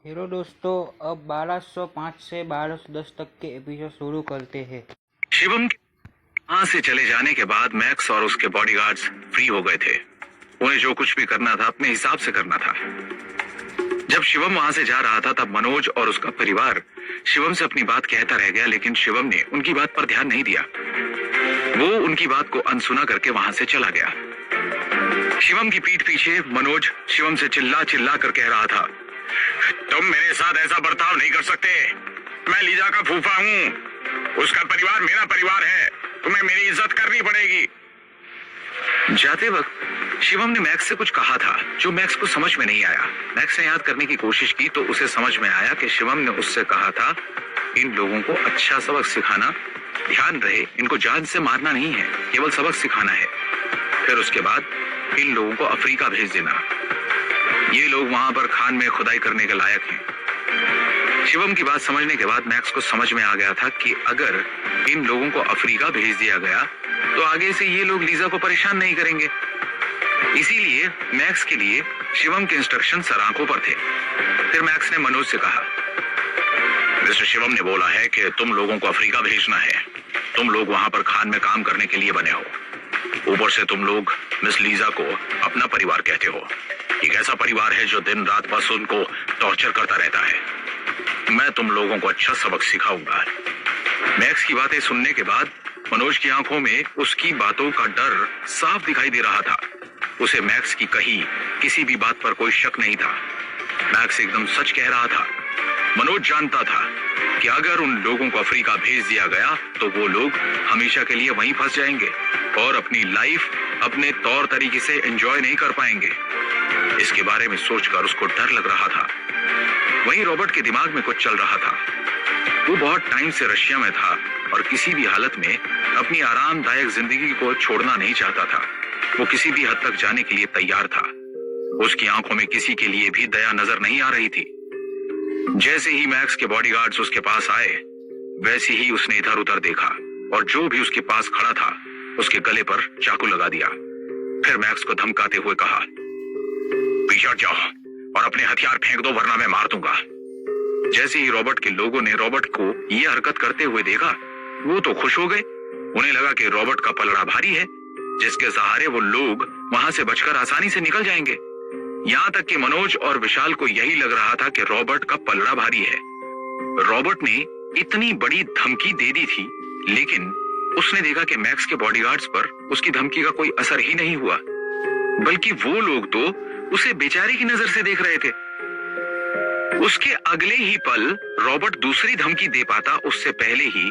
Hello दोस्तों, अब 1205 से 1210 तक के एपिसोड शुरू करते हैं। शिवम के वहां से चले जाने के बाद मैक्स और उसके बॉडीगार्ड्स फ्री हो गए थे। उन्हें जो कुछ भी करना था अपने हिसाब से करना था। जब शिवम वहां से जा रहा था तब मनोज और उसका परिवार शिवम से अपनी बात कहता रह गया, लेकिन शिवम ने उनकी बात पर ध्यान नहीं दिया। वो उनकी बात को अनसुना करके वहां से चला गया। शिवम की पीठ पीछे मनोज शिवम से चिल्ला चिल्ला कर कह रहा था, तुम मेरे साथ ऐसा बर्ताव नहीं कर सकते। मैं लीजा का फूफा हूँ, उसका परिवार मेरा परिवार है, तुम्हें मेरी इज्जत करनी पड़ेगी। जाते वक्त शिवम ने मैक्स से कुछ कहा था जो मैक्स को समझ में नहीं आया। मैक्स ने याद करने की कोशिश की तो उसे समझ में आया कि शिवम ने उससे कहा था, इन लोगों को अच्छा सबक सिखाना, ध्यान रहे इनको जान से मारना नहीं है, केवल सबक सिखाना है। फिर उसके बाद इन लोगों को अफ्रीका भेज देना, ये लोग वहां पर खान में खुदाई करने के लायक हैं। शिवम की बात समझने के बाद मैक्स को समझ में आ गया था कि अगर इन लोगों को अफ्रीका भेज दिया गया तो आगे से ये लोग लीजा को परेशान नहीं करेंगे। इसीलिए मैक्स के लिए शिवम के इंस्ट्रक्शन सर आंखों पर थे। फिर मैक्स ने मनोज से कहा, मिस्टर शिवम ने बोला है कि तुम लोगों को अफ्रीका भेजना है। तुम लोग वहां पर खान में काम करने के लिए बने हो। ऊपर से तुम लोग मिस लीजा को अपना परिवार कहते हो। एक ऐसा परिवार है जो दिन रात बस उनको टॉर्चर करता रहता है। मैं तुम लोगों को अच्छा सबक सिखाऊंगा। मैक्स की बातें सुनने के बाद मनोज की आंखों में उसकी बातों का डर साफ दिखाई दे रहा था। उसे मैक्स की कही किसी भी बात पर कोई शक नहीं था। मैक्स एकदम सच कह रहा था। मनोज जानता था कि अगर उन लोगों को अफ्रीका भेज दिया गया तो वो लोग हमेशा के लिए वहीं फंस जाएंगे और अपनी लाइफ अपने तौर तरीके से एंजॉय नहीं कर पाएंगे। इसके बारे में सोचकर उसको डर लग रहा था। वहीं रॉबर्ट के दिमाग में कुछ चल रहा था। वो बहुत टाइम से रशिया में था और किसी भी हालत में अपनी आरामदायक जिंदगी को छोड़ना नहीं चाहता था। वो किसी भी हद तक जाने के लिए तैयार था। उसकी आंखों में किसी के लिए भी दया नजर नहीं आ रही थी। जैसे ही मैक्स के बॉडीगार्ड्स उसके पास आए, वैसे ही उसने इधर उधर देखा और जो भी उसके पास खड़ा था उसके गले पर चाकू लगा दिया। फिर मैक्स को धमकाते हुए कहा, पीछे हट जाओ और अपने हथियार फेंक दो वरना मैं मार दूंगा। जैसे ही रॉबर्ट के लोगों ने रॉबर्ट को यह हरकत करते हुए देखा, वो तो खुश हो गए। उन्हें लगा कि रॉबर्ट का पलड़ा भारी है, जिसके सहारे वो लोग वहां से बचकर आसानी से निकल जाएंगे। यहाँ तक कि मनोज और विशाल को यही लग रहा था कि रॉबर्ट का पलड़ा भारी है। रॉबर्ट ने इतनी बड़ी धमकी दे दी थी, लेकिन उसने देखा कि मैक्स के बॉडीगार्ड्स पर उसकी धमकी का कोई असर ही नहीं हुआ, बल्कि वो लोग तो उसे बेचारे की नजर से देख रहे थे। उसके अगले ही पल रॉबर्ट दूसरी धमकी दे पाता उससे पहले ही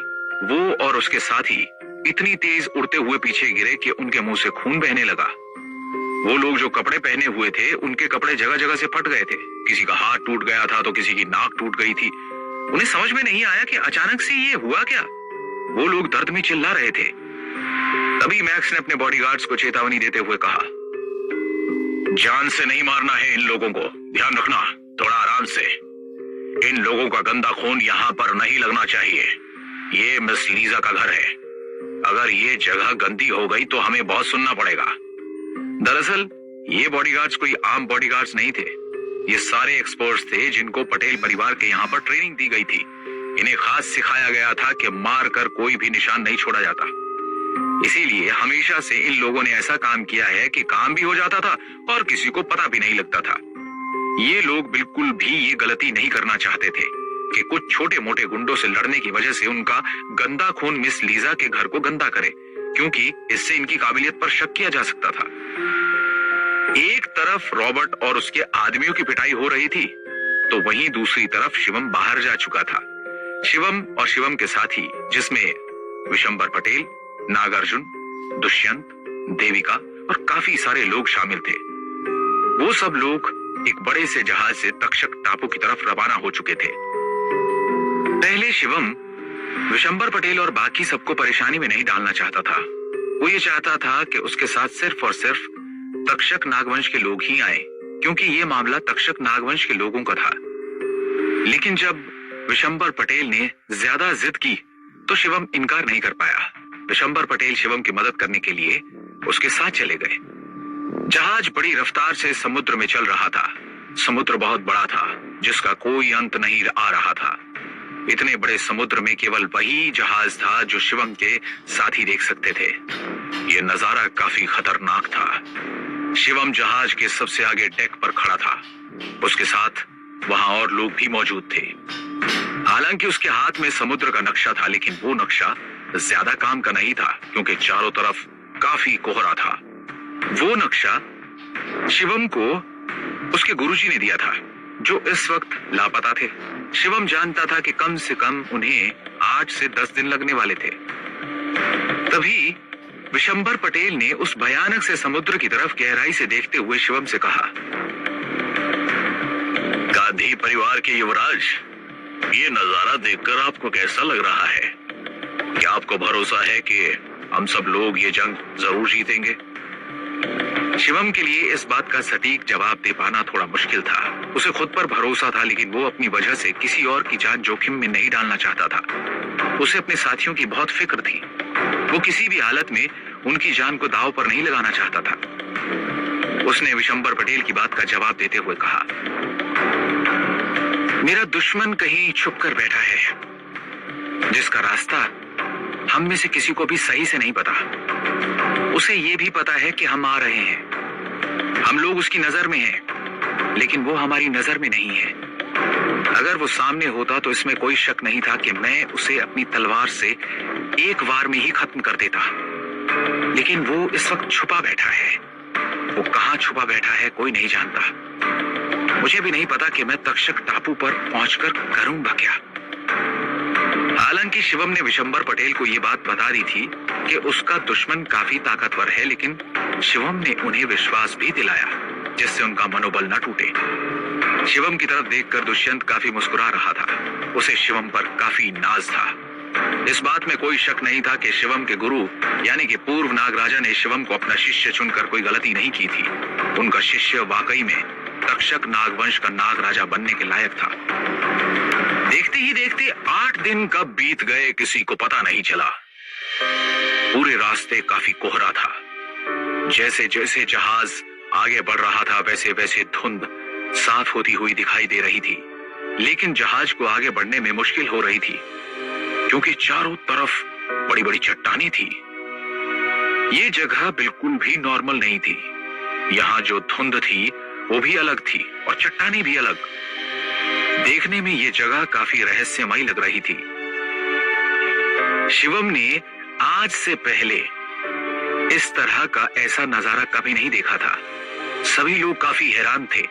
वो और उसके साथी इतनी तेज उड़ते हुए पीछे गिरे कि उनके मुंह से खून बहने लगा। वो लोग जो कपड़े पहने हुए थे उनके कपड़े जगह जगह से फट गए थे। किसी का हाथ टूट गया था तो किसी की नाक टूट गई थी। उन्हें समझ में नहीं आया कि अचानक से ये हुआ क्या। वो लोग दर्द में चिल्ला रहे थे। तभी मैक्स ने अपने बॉडीगार्ड्स को चेतावनी देते हुए कहा, जान से नहीं मारना है इन लोगों को, ध्यान रखना, थोड़ा आराम से। इन लोगों का गंदा खून यहाँ पर नहीं लगना चाहिए। ये मिस लीजा का घर है। अगर ये जगह गंदी हो गई तो हमें बहुत सुनना पड़ेगा। दरअसल ये बॉडीगार्ड्स कोई आम बॉडीगार्ड्स नहीं थे। ये सारे एक्सपर्ट्स थे जिनको पटेल परिवार के यहाँ पर ट्रेनिंग दी गई थी। इन्हें खास सिखाया गया था कि मार कर कोई भी निशान नहीं छोड़ा जाता। इसीलिए हमेशा से इन लोगों ने ऐसा काम किया है कि काम भी हो जाता था और किसी को पता भी नहीं लगता था। ये लोग बिल्कुल भी ये गलती नहीं करना चाहते थे कि कुछ छोटे मोटे गुंडों से लड़ने की वजह से उनका गंदा खून मिस लीजा के घर को गंदा करे, क्योंकि इससे इनकी काबिलियत पर शक किया जा सकता था। एक तरफ रॉबर्ट और उसके आदमियों की पिटाई हो रही थी तो वहीं दूसरी तरफ शिवम बाहर जा चुका था। शिवम और शिवम के साथी, जिसमें विशंबर पटेल, नागार्जुन, दुष्यंत, देविका और काफी सारे लोग शामिल थे। वो सब लोग एक बड़े से जहाज से तक्षक टापू की तरफ रवाना हो चुके थे। पहले शिवम विशंबर पटेल और बाकी सबको परेशानी में नहीं डालना चाहता था। वो ये चाहता था कि उसके साथ सिर्फ और सिर्फ तक्षक नागवंश के लोग ही आए, क्योंकि ये मामला तक्षक नागवंश के लोगों का था। लेकिन जब विशंबर पटेल ने ज्यादा जिद की तो शिवम इनकार नहीं कर पाया। विशंबर पटेल शिवम की मदद करने के लिए उसके साथ चले गए। जहाज बड़ी रफ्तार से समुद्र में चल रहा था। समुद्र बहुत बड़ा था जिसका कोई अंत नहीं आ रहा था। इतने बड़े समुद्र में केवल वही जहाज था जो शिवम के साथी देख सकते थे। यह नजारा काफी खतरनाक था। शिवम जहाज के सबसे आगे डेक पर खड़ा था। उसके साथ वहां और लोग भी मौजूद थे। हालांकि उसके हाथ में समुद्र का नक्शा था, लेकिन वो नक्शा ज्यादा काम का नहीं था क्योंकि चारों तरफ काफी कोहरा था। वो नक्शा शिवम को उसके गुरुजी ने दिया था, जो इस वक्त लापता थे। शिवम जानता था कि कम से कम उन्हें 8 से 10 दिन लगने वाले थे। तभी विशंबर पटेल ने उस भयानक से समुद्र की तरफ गहराई से देखते हुए शिवम से कहा, गांधी परिवार के युवराज, ये नजारा देखकर आपको कैसा लग रहा है? क्या आपको भरोसा है कि हम सब लोग ये जंग जरूर जीतेंगे? शिवम के लिए इस बात का सटीक जवाब दे पाना थोड़ा मुश्किल था। उसे खुद पर भरोसा था, लेकिन वो अपनी वजह से किसी और की जान जोखिम में नहीं डालना चाहता था। उसे अपने साथियों की बहुत फिक्र थी। वो किसी भी हालत में उनकी जान को दांव पर नहीं लगाना चाहता था। उसने विशंबर पटेल की बात का जवाब देते हुए कहा, मेरा दुश्मन कहीं छुप कर बैठा है, जिसका रास्ता हम में से किसी को भी सही से नहीं पता। उसे ये भी पता है कि हम आ रहे हैं। हम लोग उसकी नजर में हैं, लेकिन वो हमारी नजर में नहीं है। अगर वो सामने होता तो इसमें कोई शक नहीं था कि मैं उसे अपनी तलवार से एक वार में ही खत्म कर देता। लेकिन वो इस वक्त छुपा बैठा है। वो कहाँ छुपा बैठा है कोई नहीं जानता। मुझे भी नहीं पता कि मैं तक्षक टापू पर पहुंचकर करूंगा क्या। हालांकि शिवम ने विशंबर पटेल को यह बात बता दी थी कि उसका दुश्मन काफी ताकतवर है, लेकिन शिवम ने उन्हें विश्वास भी दिलाया जिससे उनका मनोबल न टूटे। शिवम की तरफ देखकर दुष्यंत काफी मुस्कुरा रहा था। उसे शिवम पर काफी नाज था। इस बात में कोई शक नहीं था कि शिवम के गुरु यानी कि पूर्व नागराजा ने शिवम को अपना शिष्य चुनकर कोई गलती नहीं की थी। उनका शिष्य वाकई में तक्षक नागवंश का नागराजा बनने के लायक था। देखते ही देखते 8 दिन कब बीत गए किसी को पता नहीं चला। पूरे रास्ते काफी कोहरा था। जैसे जैसे जहाज आगे बढ़ रहा था वैसे वैसे धुंध साफ होती हुई दिखाई दे रही थी, लेकिन जहाज को आगे बढ़ने में मुश्किल हो रही थी क्योंकि चारों तरफ बड़ी बड़ी चट्टानें थी। ये जगह बिल्कुल भी नॉर्मल नहीं थी। यहाँ जो धुंध थी वो भी अलग थी और चट्टानें भी अलग। देखने में ये जगह काफी रहस्यमयी लग रही थी। शिवम ने आज से पहले इस तरह का ऐसा नजारा कभी नहीं देखा था। सभी लोग काफी हैरान थे।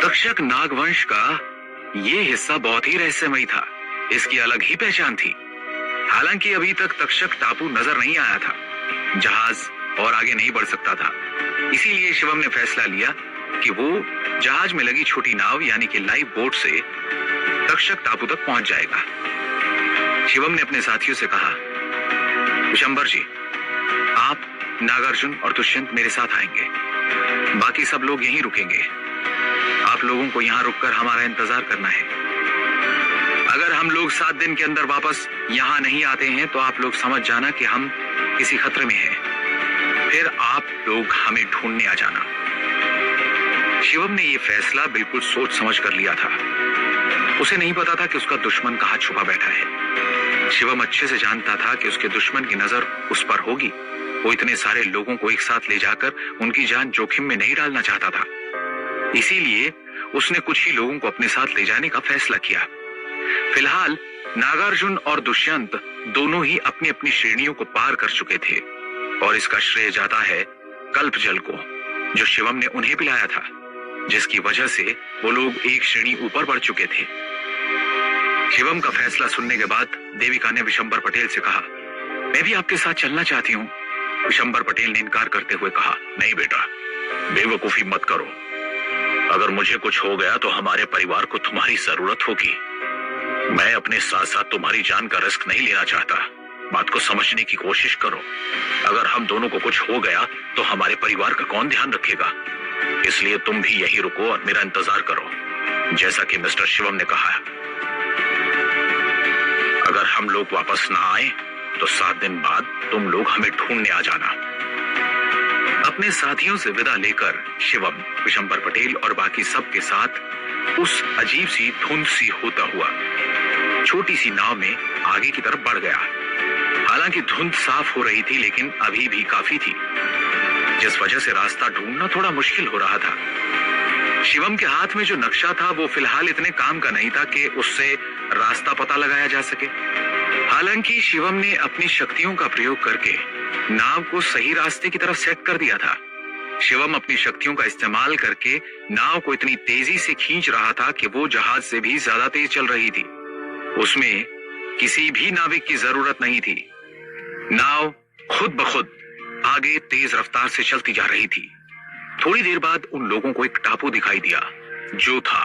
तक्षक नागवंश का ये हिस्सा बहुत ही रहस्यमयी था। इसकी अलग ही पहचान थी। हालांकि अभी तक तक्षक टापू नजर नहीं आया था। जहाज और आगे नहीं बढ़ सकता था। इसीलिए शिवम ने फैसला लिया कि वो जहाज में लगी छोटी नाव यानी कि लाइफ बोट से तक्षक टापू तक पहुंच जाएगा। शिवम ने अपने साथियों से कहा, विशंबर जी, आप, नागार्जुन और दुष्यंत मेरे साथ आएंगे। बाकी सब लोग यहीं रुकेंगे। आप लोगों को यहां रुककर हमारा इंतजार करना है। अगर हम लोग 7 दिन के अंदर वापस यहां नहीं आते हैं तो आप लोग समझ जाना कि हम किसी खतरे में हैं। फिर आप लोग हमें ढूंढने आ जाना। शिवम ने यह फैसला बिल्कुल सोच समझ कर लिया था। उसे नहीं पता था कि उसका दुश्मन कहां छुपा बैठा है। शिवम अच्छे से जानता था कि उसके दुश्मन की नजर उस पर होगी। वो इतने सारे लोगों को एक साथ ले जाकर उनकी जान जोखिम में नहीं डालना चाहता था। इसीलिए उसने कुछ ही लोगों को अपने साथ ले जाने का फैसला किया। फिलहाल नागार्जुन और दुष्यंत दोनों ही अपनी अपनी श्रेणियों को पार कर चुके थे और इसका श्रेय जाता है कल्प जल को, जो शिवम ने उन्हें पिलाया था, जिसकी वजह से वो लोग एक श्रेणी ऊपर बढ़ चुके थे। शिवम का फैसला सुनने के बाद देविका ने विशंबर पटेल से कहा, मैं भी आपके साथ चलना चाहती हूँ। विशंबर पटेल ने इनकार करते हुए कहा, नहीं बेटा, बेवकूफी मत करो। अगर मुझे कुछ हो गया तो हमारे परिवार को तुम्हारी जरूरत होगी। मैं अपने साथ साथ तुम्हारी जान का रिस्क नहीं लेना चाहता। बात को समझने की कोशिश करो। अगर हम दोनों को कुछ हो गया तो हमारे परिवार का कौन ध्यान रखेगा? इसलिए तुम भी यहीं रुको और मेरा इंतजार करो। जैसा कि मिस्टर शिवम ने कहा, अगर हम लोग वापस ना आए तो 7 दिन बाद तुम लोग हमें ढूंढने आ जाना। अपने साथियों से विदा लेकर शिवम, विशंबर पटेल और बाकी सब के साथ उस अजीब सी धुंध सी होता हुआ छोटी सी नाव में आगे की तरफ बढ़ गया। हालांकि धुंध साफ हो रही थी लेकिन अभी भी काफी थी, जिस वजह से रास्ता ढूंढना थोड़ा मुश्किल हो रहा था। शिवम के हाथ में जो नक्शा था वो फिलहाल इतने काम का नहीं था कि उससे रास्ता पता लगाया जा सके। हालांकि शिवम ने अपनी शक्तियों का प्रयोग करके नाव को सही रास्ते की तरफ सेट कर दिया था। शिवम अपनी शक्तियों का इस्तेमाल करके नाव को इतनी तेजी से खींच रहा था कि वो जहाज से भी ज्यादा तेज चल रही थी। उसमें किसी भी नाविक की जरूरत नहीं थी। नाव खुद ब खुद आगे तेज रफ्तार से चलती जा रही थी। थोड़ी देर बाद उन लोगों को एक टापू दिखाई दिया, जो था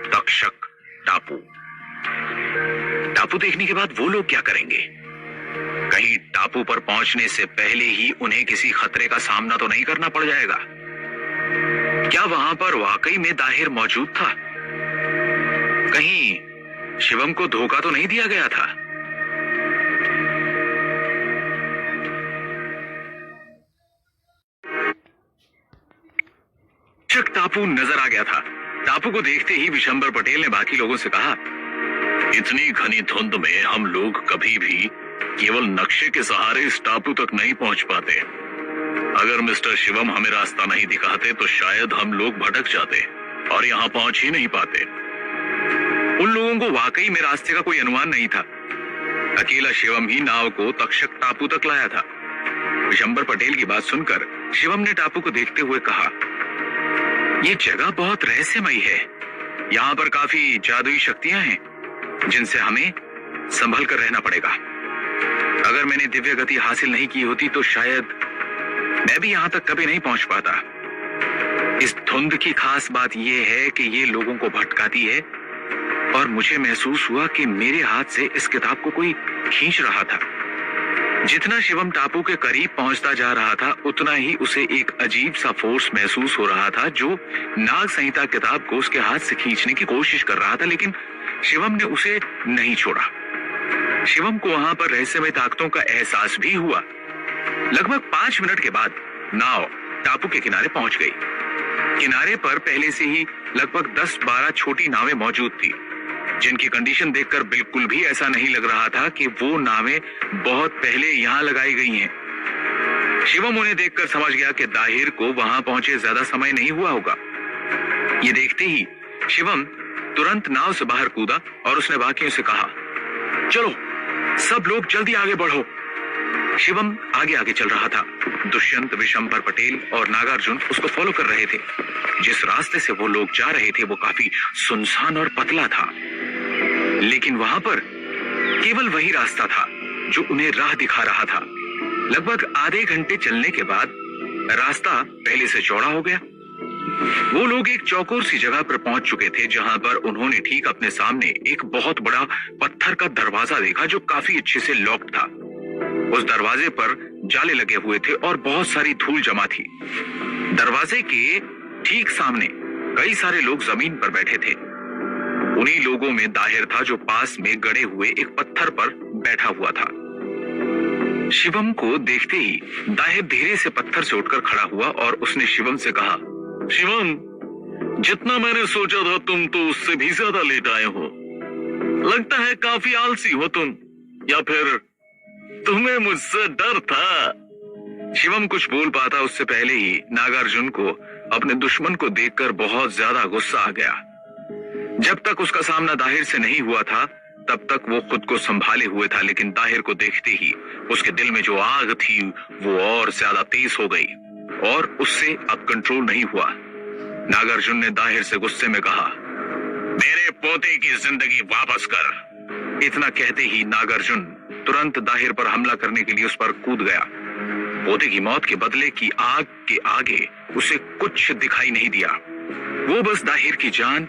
तक्षक टापू। टापू देखने के बाद वो लोग क्या करेंगे? कहीं टापू पर पहुंचने से पहले ही उन्हें किसी खतरे का सामना तो नहीं करना पड़ जाएगा? क्या वहां पर वाकई में दाहिर मौजूद था? कहीं शिवम को धोखा तो नहीं दिया गया था? तक्षक टापू नजर आ गया था। टापू को देखते ही विशंबर पटेल ने बाकी लोगों से कहा, इतनी घनी धुंध में हम लोग कभी भी केवल नक्शे के सहारे इस टापू तक नहीं पहुंच पाते। अगर मिस्टर शिवम हमें रास्ता नहीं दिखाते तो शायद हम लोग भटक जाते और यहाँ पहुंच ही नहीं पाते। उन लोगों को वाकई में रास्ते का कोई अनुमान नहीं था। अकेला शिवम ही नाव को तक्षक टापू तक लाया था। विशंबर पटेल की बात सुनकर शिवम ने टापू को देखते हुए कहा, ये जगह बहुत रहस्यमयी है। यहाँ पर काफी जादुई शक्तियां हैं जिनसे हमें संभल कर रहना पड़ेगा। अगर मैंने दिव्य गति हासिल नहीं की होती तो शायद मैं भी यहाँ तक कभी नहीं पहुंच पाता। इस धुंध की खास बात यह है कि ये लोगों को भटकाती है और मुझे महसूस हुआ कि मेरे हाथ से इस किताब को कोई खींच रहा था। जितना शिवम टापू के करीब पहुंचता जा रहा था उतना ही उसे एक अजीब सा फोर्स महसूस हो रहा था जो नाग संहिता किताब को उसके हाथ से खींचने की कोशिश कर रहा था, लेकिन शिवम ने उसे नहीं छोड़ा। शिवम को वहां पर रहस्यमय ताकतों का एहसास भी हुआ। लगभग 5 मिनट के बाद नाव टापू के किनारे पहुंच गई। किनारे पर पहले से ही लगभग 10-12 छोटी नावें मौजूद थी, जिनकी कंडीशन देखकर बिल्कुल भी ऐसा नहीं लग रहा था कि वो नावें बहुत पहले यहां लगाई गई हैं। शिवम उन्हें देखकर समझ गया कि दाहिर को वहां पहुंचे ज्यादा समय नहीं हुआ होगा। ये देखते ही शिवम तुरंत नाव से बाहर कूदा और उसने बाकियों से कहा, चलो सब लोग जल्दी आगे बढ़ो। शिवम आगे आगे चल रहा था। दुष्यंत, विशंबर पटेल और नागार्जुन उसको फॉलो कर रहे थे। जिस रास्ते से वो लोग जा रहे थे वो काफी सुनसान और पतला था, लेकिन वहां पर केवल वही रास्ता था जो उन्हें राह दिखा रहा था। लगभग आधे घंटे चलने के बाद रास्ता पहले से चौड़ा हो गया। वो लोग एक चौकोर सी जगह पर पहुंच चुके थे, जहां पर उन्होंने ठीक अपने सामने एक बहुत बड़ा पत्थर का दरवाजा देखा जो काफी अच्छे से लॉक था। उस दरवाजे पर जाले लगे हुए थे और बहुत सारी धूल जमा थी। दरवाजे के ठीक सामने कई सारे लोग जमीन पर बैठे थे। उन्हीं लोगों में दाहिर था जो पास में गड़े हुए एक पत्थर पर बैठा हुआ था। शिवम को देखते ही दाहिर धीरे से पत्थर से उठकर खड़ा हुआ और उसने शिवम से कहा, शिवम, जितना मैंने सोचा था तुम तो उससे भी ज्यादा लेट आए हो। लगता है काफी आलसी हो तुम, या फिर तुम्हें मुझसे डर था? शिवम कुछ बोल पाता उससे पहले ही नागार्जुन को अपने दुश्मन को देखकर बहुत ज्यादा गुस्सा आ गया। जब तक उसका सामना दाहिर से नहीं हुआ था तब तक वो खुद को संभाले हुए था, लेकिन दाहिर को देखते ही उसके दिल में जो आग थी वो और ज्यादा तेज हो गई और उससे अब कंट्रोल नहीं हुआ। नागार्जुन ने दाहिर से गुस्से में कहा, मेरे पोते की जिंदगी वापस कर। इतना कहते ही नागार्जुन तुरंत दाहिर पर हमला करने के लिए उस पर कूद गया। पोते की मौत के बदले की आग के आगे उसे कुछ दिखाई नहीं दिया। वो बस दाहिर की जान,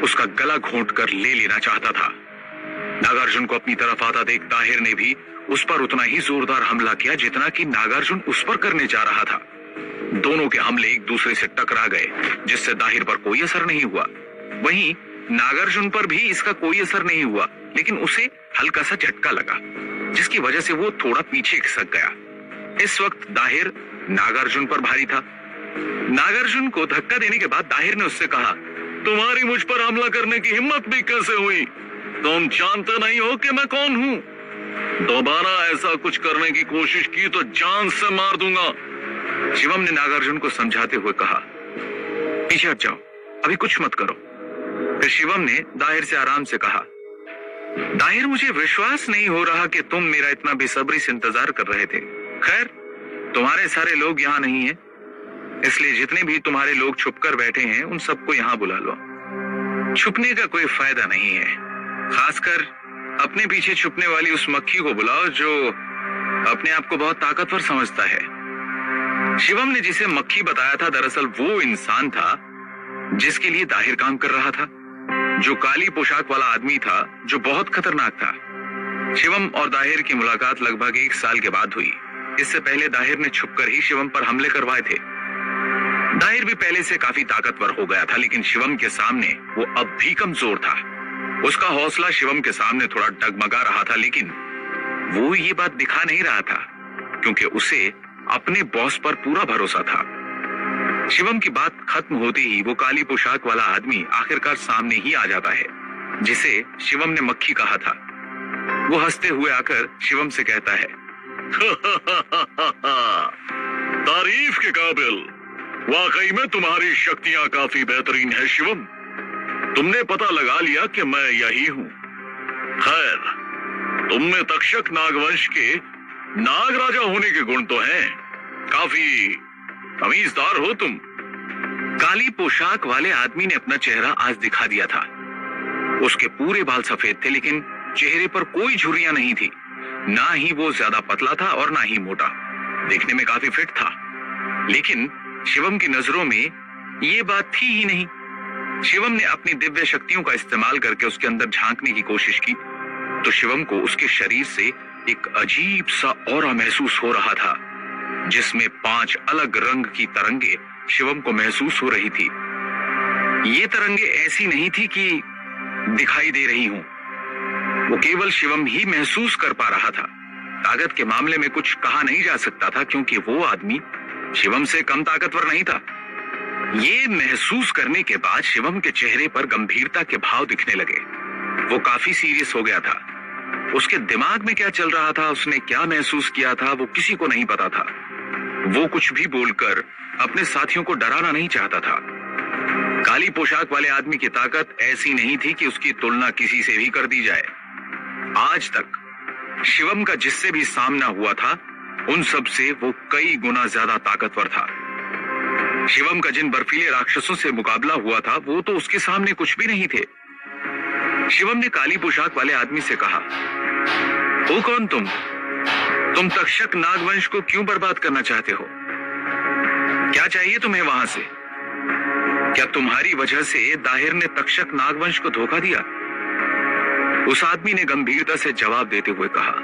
उसका गला घोंट कर ले लेना चाहता था। नागार्जुन को अपनी तरफ आता देख दाहिर ने भी उस पर उतना ही जोरदार हमला किया जितना कि नागार्जुन उस पर करने जा रहा था। दोनों के हमले एक दूसरे से टकरा गए, जिससे दाहिर पर कोई असर नहीं हुआ। वहीं नागार्जुन पर भी इसका कोई असर नहीं हुआ, लेकिन उसे हल्का सा झटका लगा, जिसकी वजह से वो थोड़ा पीछे खिसक गया। इस वक्त दाहिर नागार्जुन पर भारी था। नागार्जुन को धक्का देने के बाद दाहिर ने उससे कहा, तुम्हारी मुझ पर हमला करने की हिम्मत भी कैसे हुई? तुम जानते नहीं हो कि मैं कौन हूं? दोबारा ऐसा कुछ करने की कोशिश की तो जान से मार दूंगा। शिवम ने नागार्जुन को समझाते हुए कहा, पीछे हट जाओ, अभी कुछ मत करो। फिर शिवम ने दाहिर से आराम से कहा, दाहिर मुझे विश्वास नहीं हो रहा कि तुम मेरा इतना बेसब्री से इंतजार कर रहे थे। खैर, तुम्हारे सारे लोग यहाँ नहीं हैं, इसलिए जितने भी तुम्हारे लोग छुपकर बैठे हैं उन सबको यहाँ बुला लो। छुपने का कोई फायदा नहीं है, खासकर अपने पीछे छुपने वाली उस मक्खी को बुलाओ जो अपने आप को बहुत ताकतवर समझता है। शिवम ने जिसे मक्खी बताया था दरअसल वो इंसान था जिसके लिए दाहिर काम कर रहा था, जो काली पोशाक वाला आदमी था जो बहुत खतरनाक था। शिवम और दाहिर की मुलाकात लगभग 1 साल के बाद हुई। इससे पहले दाहिर ने छुपकर ही शिवम पर हमले करवाए थे। दाहिर भी पहले से काफी ताकतवर हो गया था, लेकिन शिवम के सामने वो अब भी कमजोर था। उसका हौसला शिवम के सामने थोड़ा डगमगा रहा था, लेकिन वो ये बात दिखा नहीं रहा था क्योंकि उसे अपने बॉस पर पूरा भरोसा था। शिवम की बात खत्म होते ही वो काली पोशाक वाला आदमी आखिरकार सामने ही आ जाता है, जिसे शिवम ने मक्खी कहा था। वो हंसते हुए आकर शिवम से कहता है, तारीफ के काबिल, वाकई में तुम्हारी शक्तियां काफी बेहतरीन है शिवम। तुमने पता लगा लिया कि मैं यही हूं। खैर, तुमने तक्षक नागवंश के नाग राजा होने के गुण तो हैं, काफी तमीजदार हो तुम। काली पोशाक वाले आदमी ने अपना चेहरा आज दिखा दिया था। उसके पूरे बाल सफेद थे, लेकिन चेहरे पर कोई झुर्रियां नहीं थी। ना ही वो ज्यादा पतला था और ना ही मोटा, देखने में काफी फिट था। लेकिन शिवम की नजरों में ये बात थी ही नहीं। शिवम ने अपनी दिव्य शक्तियों का इस्तेमाल करके उसके अंदर झांकने की कोशिश की तो शिवम को उसके शरीर से एक अजीब सा ऑरा महसूस हो रहा था, जिसमें 5 अलग रंग की तरंगे शिवम को महसूस हो रही थी। ये तरंगे ऐसी नहीं थी कि दिखाई दे रही हूं, वो केवल शिवम ही महसूस कर पा रहा था। ताकत के मामले में कुछ कहा नहीं जा सकता था क्योंकि वो आदमी शिवम से कम ताकतवर नहीं था। ये महसूस करने के बाद शिवम के चेहरे पर गंभीरता के भाव दिखने लगे। वो काफी सीरियस हो गया था। उसके दिमाग में क्या चल रहा था, उसने क्या महसूस किया था, वो किसी को नहीं पता था। वो कुछ भी बोलकर अपने साथियों को डराना नहीं चाहता था। काली पोशाक वाले आदमी की ताकत ऐसी नहीं थी कि उसकी तुलना किसी से भी कर दी जाए। आज तक शिवम का जिससे भी सामना हुआ था उन सब से वो कई गुना ज्यादा ताकतवर था। शिवम का जिन बर्फीले राक्षसों से मुकाबला हुआ था वो तो उसके सामने कुछ भी नहीं थे। शिवम ने काली पोशाक वाले आदमी से कहा, हो कौन तुम? तुम तक्षक नागवंश को क्यों बर्बाद करना चाहते हो? क्या चाहिए तुम्हें वहां से? क्या तुम्हारी वजह से दाहिर ने तक्षक नागवंश को धोखा दिया? उस आदमी ने गंभीरता से जवाब देते हुए कहा,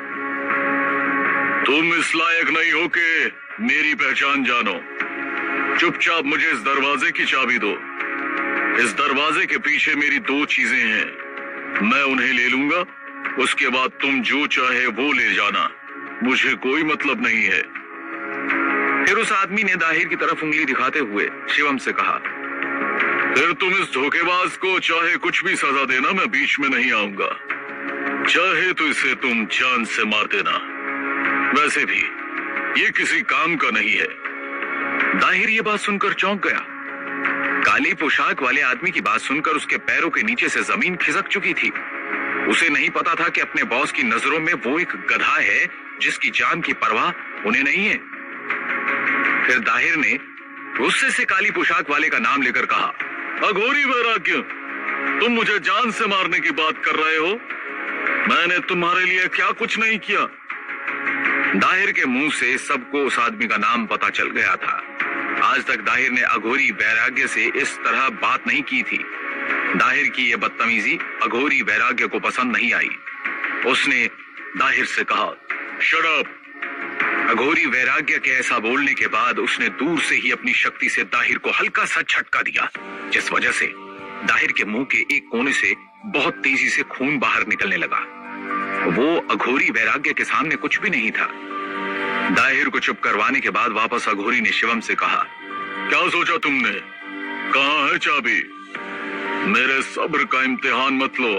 तुम इस लायक नहीं हो कि मेरी पहचान जानो। चुपचाप मुझे इस दरवाजे की चाबी दो। इस दरवाजे के पीछे मेरी 2 चीजें हैं, मैं उन्हें ले लूंगा, उसके बाद तुम जो चाहे वो ले जाना, मुझे कोई मतलब नहीं है। फिर उस आदमी ने दाहिर की तरफ उंगली दिखाते हुए शिवम से कहा, फिर तुम इस धोखेबाज को चाहे कुछ भी सजा देना, मैं बीच में नहीं आऊंगा। चाहे तो इसे तुम जान से मार देना, वैसे भी ये किसी काम का नहीं है। दाहिर ये बात सुनकर चौंक गया। काली पोशाक वाले आदमी की बात सुनकर उसके पैरों के नीचे से जमीन खिसक चुकी थी। उसे नहीं पता था कि अपने बॉस की नजरों में वो एक गधा है जिसकी जान की परवाह उन्हें नहीं है। फिर दाहिर ने गुस्से से काली पोशाक वाले का नाम लेकर कहा, अघोरी वैराग्य, तुम मुझे जान से मारने की बात कर रहे हो? मैंने तुम्हारे लिए क्या कुछ नहीं किया। दाहिर के मुंह से सबको उस आदमी का नाम पता चल गया था। आज तक दाहिर ने अघोरी वैराग्य से इस तरह बात नहीं की थी। दाहिर की यह बदतमीजी अघोरी वैराग्य को पसंद नहीं आई। उसने दाहिर से कहा, शट अप। अघोरी वैराग्य के ऐसा बोलने के बाद उसने दूर से ही अपनी शक्ति से दाहिर को हल्का सा झटका दिया, जिस वजह से दाहिर के मुंह के एक कोने से बहुत तेजी से खून बाहर निकलने लगा। वो अघोरी वैराग्य के सामने कुछ भी नहीं था। दाहिर को चुप करवाने के बाद वापस अघोरी ने शिवम से कहा, क्या सोचा तुमने? कहाँ है चाबी? मेरे सब्र का इम्तिहान मत लो,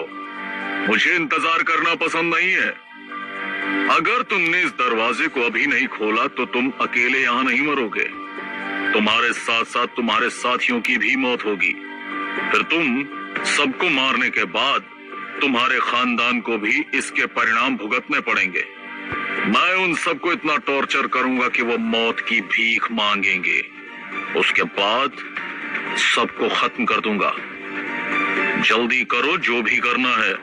मुझे इंतजार करना पसंद नहीं है। अगर तुमने इस दरवाजे को अभी नहीं खोला तो तुम अकेले यहाँ नहीं मरोगे, तुम्हारे साथ साथ तुम्हारे साथियों की भी मौत होगी। फिर तुम सबको मारने के बाद तुम्हारे खानदान को भी इसके परिणाम भुगतने पड़ेंगे। मैं उन सबको इतना टॉर्चर करूंगा कि वो मौत की भीख मांगेंगे। उसके बाद सबको खत्म कर दूंगा। जल्दी करो जो भी करना है।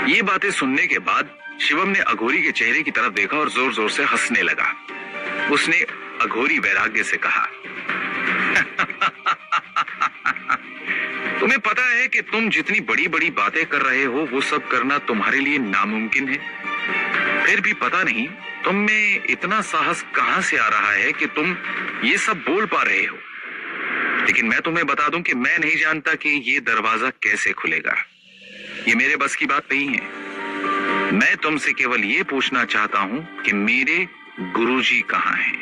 ये बातें सुनने के बाद शिवम ने अघोरी के चेहरे की तरफ देखा और जोर जोर से हंसने लगा। उसने अघोरी वैराग्य से कहा, तुम्हें पता है कि तुम जितनी बड़ी बड़ी बातें कर रहे हो वो सब करना तुम्हारे लिए नामुमकिन है। फिर भी पता नहीं तुम में इतना साहस कहां से आ रहा है कि तुम ये सब बोल पा रहे हो। लेकिन मैं तुम्हें बता दूं कि मैं नहीं जानता कि ये दरवाजा कैसे खुलेगा। ये मेरे बस की बात नहीं है। मैं तुमसे केवल ये पूछना चाहता हूं कि मेरे गुरुजी कहाँ हैं?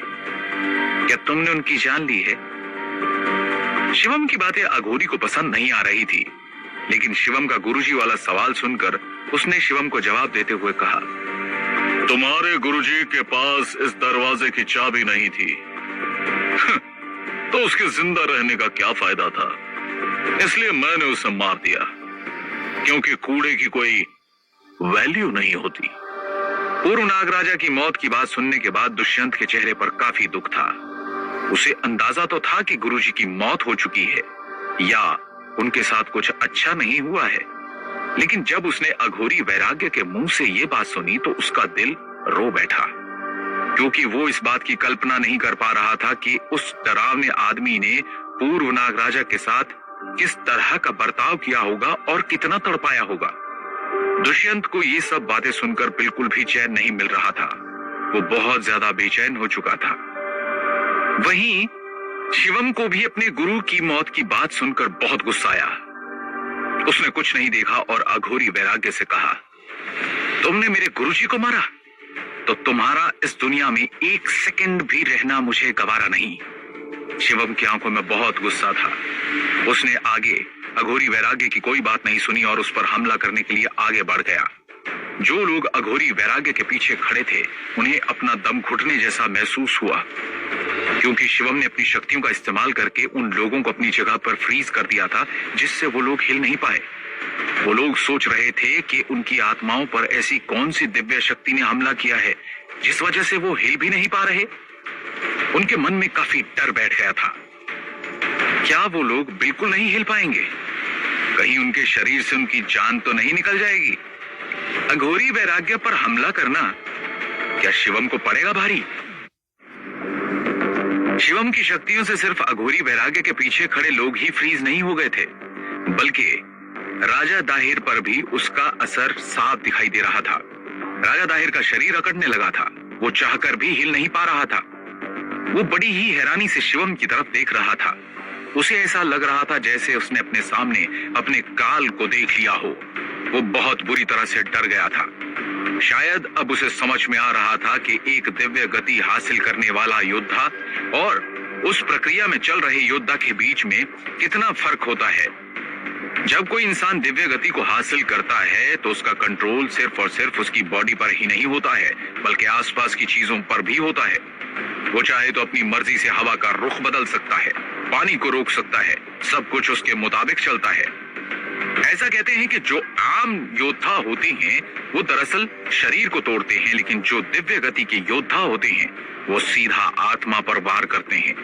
क्या तुमने उनकी जान ली है? शिवम की बातें अघोरी को पसंद नहीं आ रही थी, लेकिन शिवम का गुरुजी वाला सवाल सुनकर उसने शिवम को जवाब देते हुए कहा, तुम्हारे गुरुजी के पास इस दरवाजे की चाबी नहीं थी तो उसके जिंदा रहने का क्या फायदा था? इसलिए मैंने उसे मार दिया, क्योंकि कूड़े की कोई वैल्यू नहीं होती। पूर्व नागराजा की मौत की बात सुनने के बाद दुष्यंत के चेहरे पर काफी दुख था। उसे अंदाजा तो था कि गुरुजी की मौत हो चुकी है या उनके साथ कुछ अच्छा नहीं हुआ है, लेकिन जब उसने अघोरी वैराग्य के मुंह से ये बात सुनी तो उसका दिल रो बैठा, क्योंकि वो इस बात की कल्पना नहीं कर पा रहा था कि उस डरावने आदमी ने पूर्व नागराजा के साथ किस तरह का बर्ताव किया होगा और कितना तड़पाया होगा। दुष्यंत को ये सब बातें सुनकर बिल्कुल भी चैन नहीं मिल रहा था। वो बहुत ज्यादा बेचैन हो चुका था। वहीं शिवम को भी अपने गुरु की मौत की बात सुनकर बहुत गुस्सा आया। उसने कुछ नहीं देखा और अघोरी वैराग्य से कहा, तुमने मेरे गुरुजी को मारा तो तुम्हारा इस दुनिया में एक सेकंड भी रहना मुझे गवारा नहीं। शिवम की आंखों में बहुत गुस्सा था। उसने आगे अघोरी वैराग्य की कोई बात नहीं सुनी और उस पर हमला करने के लिए आगे बढ़ गया। जो लोग अघोरी वैराग्य के पीछे खड़े थे उन्हें अपना दम घुटने जैसा महसूस हुआ, क्योंकि शिवम ने अपनी शक्तियों का इस्तेमाल करके उन लोगों को अपनी जगह पर फ्रीज कर दिया था जिससे वो लोग हिल नहीं पाए। वो लोग सोच रहे थे कि उनकी आत्माओं पर ऐसी कौन सी दिव्य शक्ति ने हमला किया है जिस वजह से वो हिल भी नहीं पा रहे। उनके मन में काफी डर बैठ गया था। क्या वो लोग बिल्कुल नहीं हिल पाएंगे? कहीं उनके शरीर से उनकी जान तो नहीं निकल जाएगी? अघोरी वैराग्य पर हमला करना क्या शिवम को पड़ेगा भारी? शिवम की शक्तियों से सिर्फ अघोरी वैराग्य के पीछे खड़े लोग ही फ्रीज नहीं हो गए थे, बल्कि राजा दाहिर पर भी उसका असर साफ दिखाई दे रहा था। राजा दाहिर का शरीर अकड़ने लगा था। वो चाहकर भी हिल नहीं पा रहा था। वो बड़ी ही हैरानी से शिवम की तरफ देख रहा था। उसे ऐसा लग रहा था जैसे उसने अपने सामने अपने काल को देख लिया हो। वो बहुत बुरी तरह से डर गया था। शायद अब उसे समझ में आ रहा था कि एक दिव्य गति हासिल करने वाला योद्धा और उस प्रक्रिया में चल रहे योद्धा के बीच में कितना फर्क होता है। जब कोई इंसान दिव्य गति को हासिल करता है तो उसका कंट्रोल सिर्फ और सिर्फ उसकी बॉडी पर ही नहीं होता है, बल्कि आसपास की चीजों पर भी होता है। वो चाहे तो अपनी मर्जी से हवा का रुख बदल सकता है, पानी को रोक सकता है, सब कुछ उसके मुताबिक चलता है। ऐसा कहते हैं कि जो आम योद्धा होते हैं वो दरअसल शरीर को तोड़ते हैं, लेकिन जो दिव्य गति के योद्धा होते हैं वो सीधा आत्मा पर वार करते हैं।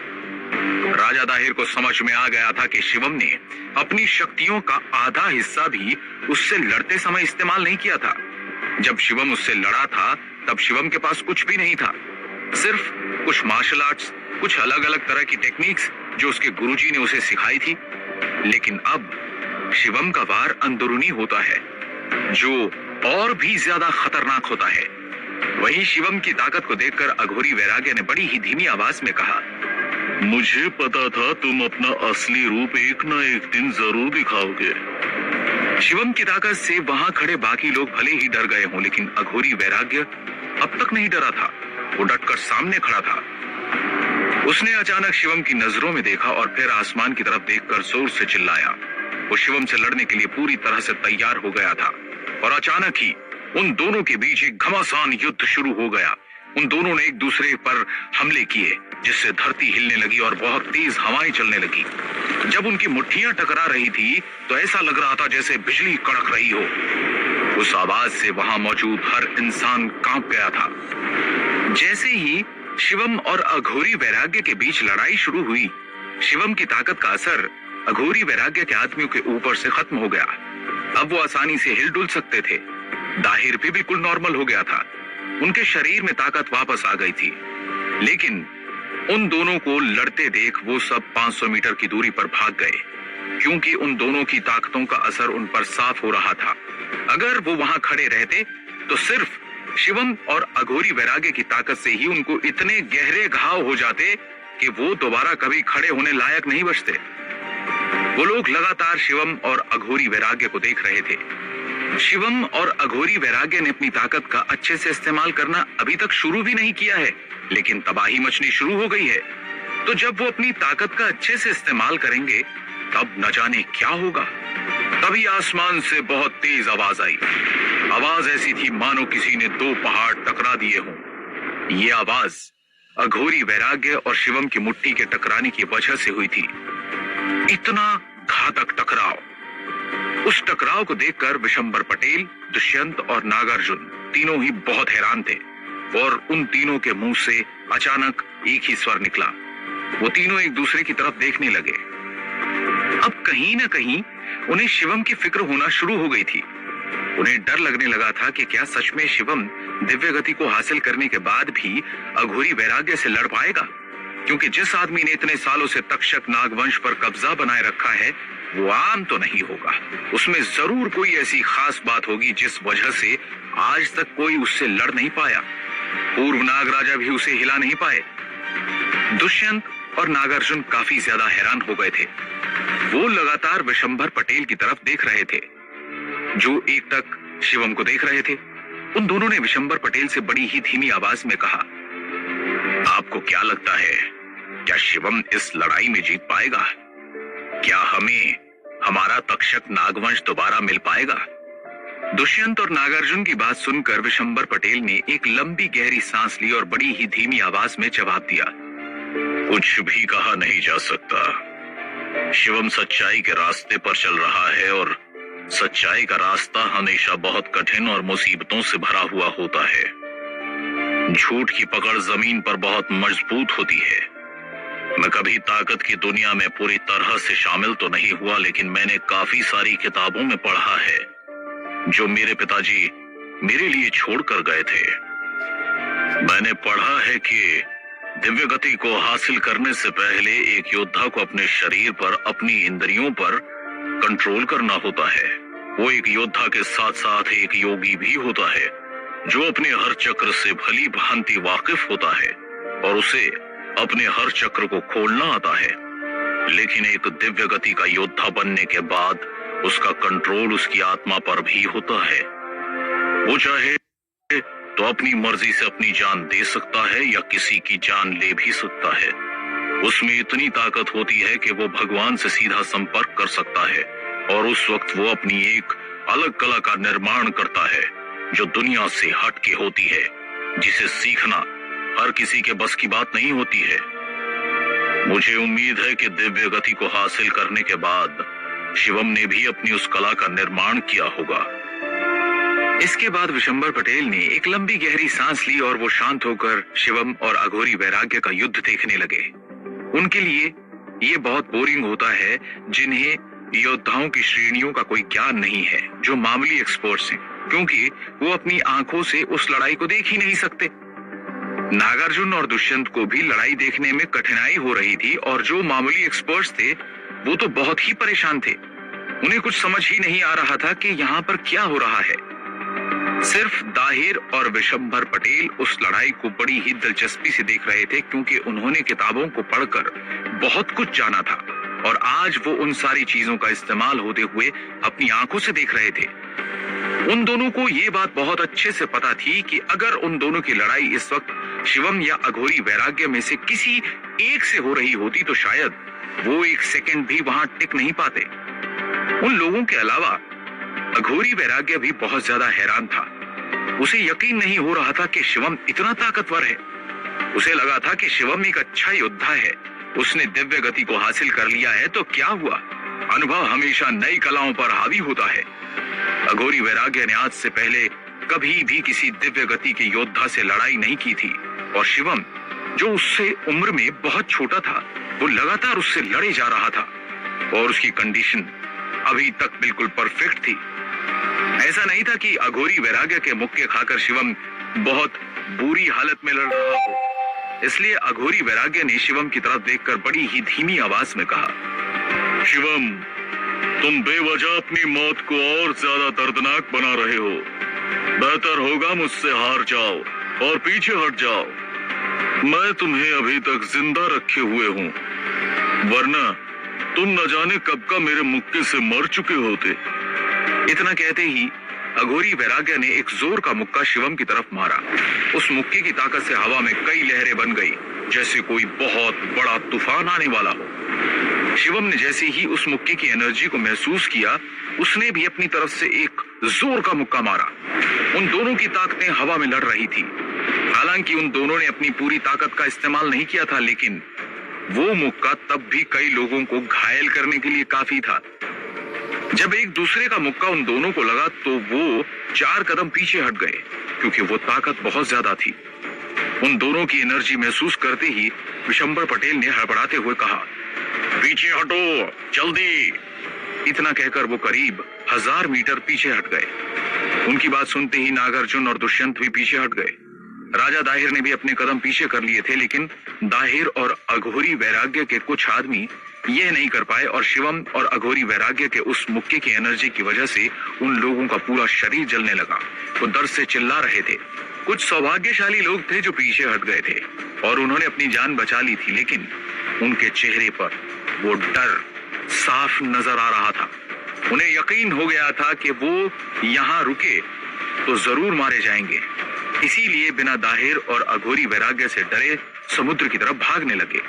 राजा दाहिर को समझ में आ गया था कि शिवम ने अपनी शक्तियों का आधा हिस्सा भी उससे लड़ते समय इस्तेमाल नहीं किया था। जब शिवम उससे लड़ा था तब शिवम के पास कुछ भी नहीं था, सिर्फ कुछ मार्शल आर्ट्स, कुछ अलग अलग तरह की टेक्निक्स जो उसके गुरुजी ने उसे सिखाई थी। लेकिन अब शिवम का वार अंदरूनी होता है, जो और भी ज्यादा खतरनाक होता है। वही शिवम की ताकत को देखकर अघोरी वैराग्य ने बड़ी ही धीमी आवाज में कहा, मुझे पता था तुम अपना असली रूप एक न एक दिन जरूर दिखाओगे। शिवम की ताकत से वहां खड़े बाकी लोग भले ही डर गए हों, लेकिन अघोरी वैराग्य अब तक नहीं डरा था। वो डटकर सामने खड़ा था। उसने अचानक शिवम की नजरों में देखा और फिर आसमान की तरफ देखकर जोर से चिल्लाया। वो शिवम से लड़ने के लिए पूरी तरह से तैयार हो गया था और अचानक ही उन दोनों के बीच एक घमासान युद्ध शुरू हो गया। उन दोनों ने एक दूसरे पर हमले किए, जिससे धरती हिलने लगी और बहुत तेज हवाएं चलने लगी। जब उनकी मुट्ठियां टकरा रही थी तो ऐसा लग रहा था जैसे बिजली कड़क रही हो। उस आवाज से वहां मौजूद हर इंसान कांप गया था। जैसे ही शिवम और अघोरी वैराग्य के बीच लड़ाई शुरू हुई, शिवम की ताकत का असर अघोरी वैराग्य के आदमियों के ऊपर से खत्म हो गया। अब वो आसानी से हिल डुल सकते थे। दाहिर भी बिल्कुल नॉर्मल हो गया था। उनके शरीर में ताकत वापस आ गई थी। लेकिन उन दोनों को लड़ते देख वो सब 500 मीटर की दूरी पर भाग गए, क्योंकि उन दोनों की ताकतों का असर उन पर साफ हो रहा था। अगर वो वहां खड़े रहते तो सिर्फ शिवम और अघोरी वैराग्य की ताकत से ही उनको इतने गहरे घाव हो जाते कि वो दोबारा कभी खड़े होने लायक नहीं बचते। वो लोग लगातार शिवम और अघोरी वैराग्य को देख रहे थे। शिवम और अघोरी वैराग्य ने अपनी ताकत का अच्छे से इस्तेमाल करना अभी तक शुरू भी नहीं किया है, लेकिन तबाही मचनी शुरू हो गई है। तो जब वो अपनी ताकत का अच्छे से इस्तेमाल करेंगे तब न जाने क्या होगा। तभी आसमान से बहुत तेज आवाज आई। आवाज ऐसी थी मानो किसी ने दो पहाड़ टकरा दिए हों। ये आवाज अघोरी वैराग्य और शिवम की मुट्ठी के टकराने की वजह से हुई थी। इतना घातक टकराव। उस टकराव को देखकर विशंबर पटेल, दुष्यंत और नागार्जुन तीनों ही बहुत हैरान थे और उन तीनों के मुंह से अचानक एक ही स्वर निकला। वो तीनों एक दूसरे की तरफ देखने लगे। अब कहीं ना कहीं उन्हें शिवम की फिक्र होना शुरू हो गई थी। उन्हें डर लगने लगा था कि क्या सच में शिवम दिव्य गति को हासिल करने के बाद भी अघोरी वैराग्य से लड़ पाएगा, क्योंकि जिस आदमी ने इतने सालों से तक्षक नागवंश पर कब्जा बनाए रखा है वो आम तो नहीं होगा। उसमें जरूर कोई ऐसी खास बात होगी जिस वजह से आज तक कोई उससे लड़ नहीं पाया। पूर्व नागराजा भी उसे हिला नहीं पाए। दुष्यंत और नागार्जुन काफी ज्यादा हैरान हो गए थे। वो लगातार विशंबर पटेल की तरफ देख रहे थे, जो एक तक शिवम को देख रहे थे। उन दोनों ने विशंबर पटेल से बड़ी ही धीमी आवाज में कहा, आपको क्या लगता है, क्या शिवम इस लड़ाई में जीत पाएगा? क्या हमें हमारा तक्षक नागवंश दोबारा मिल पाएगा? दुष्यंत और नागार्जुन की बात सुनकर विशंबर पटेल ने एक लंबी गहरी सांस ली और बड़ी ही धीमी आवाज में जवाब दिया, कुछ भी कहा नहीं जा सकता। शिवम सच्चाई के रास्ते पर चल रहा है और सच्चाई का रास्ता हमेशा बहुत कठिन और मुसीबतों से भरा हुआ होता है। झूठ की पकड़ जमीन पर बहुत मजबूत होती है। मैं कभी ताकत की दुनिया में पूरी तरह से शामिल तो नहीं हुआ, लेकिन मैंने काफी सारी किताबों में पढ़ा है जो मेरे पिताजी मेरे लिए छोड़कर गए थे। मैंने पढ़ा है कि दिव्य गति को हासिल करने से पहले एक योद्धा को अपने शरीर पर, अपनी इंद्रियों पर कंट्रोल करना होता है। वो एक योद्धा के साथ साथ एक योगी भी होता है जो अपने हर चक्र से भली भांति वाकिफ होता है और उसे अपने हर चक्र को खोलना आता है। लेकिन एक दिव्य गति का योद्धा बनने के बाद उसका कंट्रोल उसकी आत्मा पर भी होता है। वो चाहे तो अपनी मर्जी से अपनी जान दे सकता है या किसी की जान ले भी सकता है। उसमें इतनी ताकत होती है कि वो भगवान से सीधा संपर्क कर सकता है और उस वक्त वो अपनी एक अलग कला का निर्माण करता है जो दुनिया से हट के होती है, जिसे सीखना हर किसी के बस की बात नहीं होती है। मुझे उम्मीद है कि दिव्य गति को हासिल करने के बाद शिवम ने भी अपनी उस कला का निर्माण किया होगा। इसके बाद विशंबर पटेल ने एक लंबी गहरी सांस ली और वो शांत होकर शिवम और अघोरी वैराग्य का युद्ध देखने लगे। उनके लिए ये बहुत बोरिंग होता है जिन्हें योद्धाओं की श्रेणियों का कोई ज्ञान नहीं है, जो मामूली एक्सपर्ट्स हैं, क्योंकि वो अपनी आंखों से उस लड़ाई को देख ही नहीं सकते। नागार्जुन और दुष्यंत को भी लड़ाई देखने में कठिनाई हो रही थी और जो मामूली एक्सपर्ट्स थे वो तो बहुत ही परेशान थे। उन्हें कुछ समझ ही नहीं आ रहा था कि यहाँ पर क्या हो रहा है। सिर्फ दाहिर और विशंबर पटेल उस लड़ाई को बड़ी ही दिलचस्पी से देख रहे थे, क्योंकि उन्होंने किताबों को पढ़कर बहुत कुछ जाना था और आज वो उन सारी चीजों का इस्तेमाल होते हुए अपनी आंखों से देख रहे थे। उन दोनों को ये बात बहुत अच्छे से पता थी कि अगर उन दोनों की लड़ाई इस वक्त शिवम या अघोरी वैराग्य में से किसी एक से हो रही होती तो शायद वो एक सेकंड भी वहां टिक नहीं पाते। उन लोगों के अलावा अघोरी वैराग्य भी बहुत ज्यादा हैरान था। उसे यकीन नहीं हो रहा था कि शिवम इतना ताकतवर है। उसे लगा था कि शिवम एक अच्छा योद्धा है, उसने दिव्य गति को हासिल कर लिया है तो क्या हुआ, अनुभव हमेशा नई कलाओं पर हावी होता है। अघोरी वैराग्य ने आज से पहले कभी भी किसी दिव्य गति के योद्धा से लड़ाई नहीं की थी और शिवम जो उससे उम्र में बहुत छोटा था वो लगातार उससे लड़े जा रहा था और उसकी कंडीशन अभी तक बिल्कुल परफेक्ट थी। ऐसा नहीं था कि अघोरी वैराग्य के मुक्के खाकर शिवम बहुत बुरी हालत में लड़ रहा हो। इसलिए अघोरी वैराग्य ने शिवम की तरफ देखकर बड़ी ही धीमी आवाज में कहा, शिवम, तुम बेवजह अपनी मौत को और ज्यादा दर्दनाक बना रहे हो। बेहतर होगा मुझसे हार जाओ और पीछे हट जाओ। मैं तुम्हें अभी तक जिंदा रखे हुए हूँ, वरना तुम न जाने कब का मेरे मुक्के से मर चुके होते। इतना कहते ही अघोरी वैराग्य ने एक जोर का मुक्का शिवम की तरफ मारा। उस मुक्के की ताकत से हवा में कई लहरें बन गई, जैसे कोई बहुत बड़ा तूफान आने वाला हो। शिवम ने जैसे ही उस मुक्के की एनर्जी को महसूस किया, उसने भी अपनी तरफ से एक जोर का मुक्का मारा। उन दोनों की ताकतें हवा में लड़ रही थी। हालांकि उन दोनों ने अपनी पूरी ताकत का इस्तेमाल नहीं किया था, लेकिन वो मुक्का तब भी कई लोगों को घायल करने के लिए काफी था। जब एक दूसरे का मुक्का उन दोनों को लगा तो वो 4 कदम पीछे हट गए, क्योंकि वो ताकत बहुत ज्यादा थी। उन दोनों की एनर्जी महसूस करते ही विशंबर पटेल ने हड़बड़ाते हुए कहा, पीछे हटो जल्दी। इतना कहकर वो करीब 1000 मीटर पीछे हट गए। उनकी बात सुनते ही नागार्जुन और दुष्यंत भी पीछे हट गए। राजा दाहिर ने भी अपने कदम पीछे कर लिए थे, लेकिन दाहिर और अघोरी वैराग्य के कुछ आदमी यह नहीं कर पाए और शिवम और अघोरी वैराग्य के उस मुक्के की एनर्जी की वजह से उन लोगों का पूरा शरीर जलने लगा। वो दर्द से चिल्ला रहे थे। कुछ सौभाग्यशाली लोग थे जो पीछे हट गए थे और उन्होंने अपनी जान बचा ली थी, लेकिन उनके चेहरे पर वो डर साफ नजर आ रहा था। उन्हें यकीन हो गया था कि वो यहाँ रुके तो जरूर मारे जाएंगे। इसीलिए बिना दाहिर और अघोरी वैराग्य से डरे समुद्र की तरफ भागने लगे।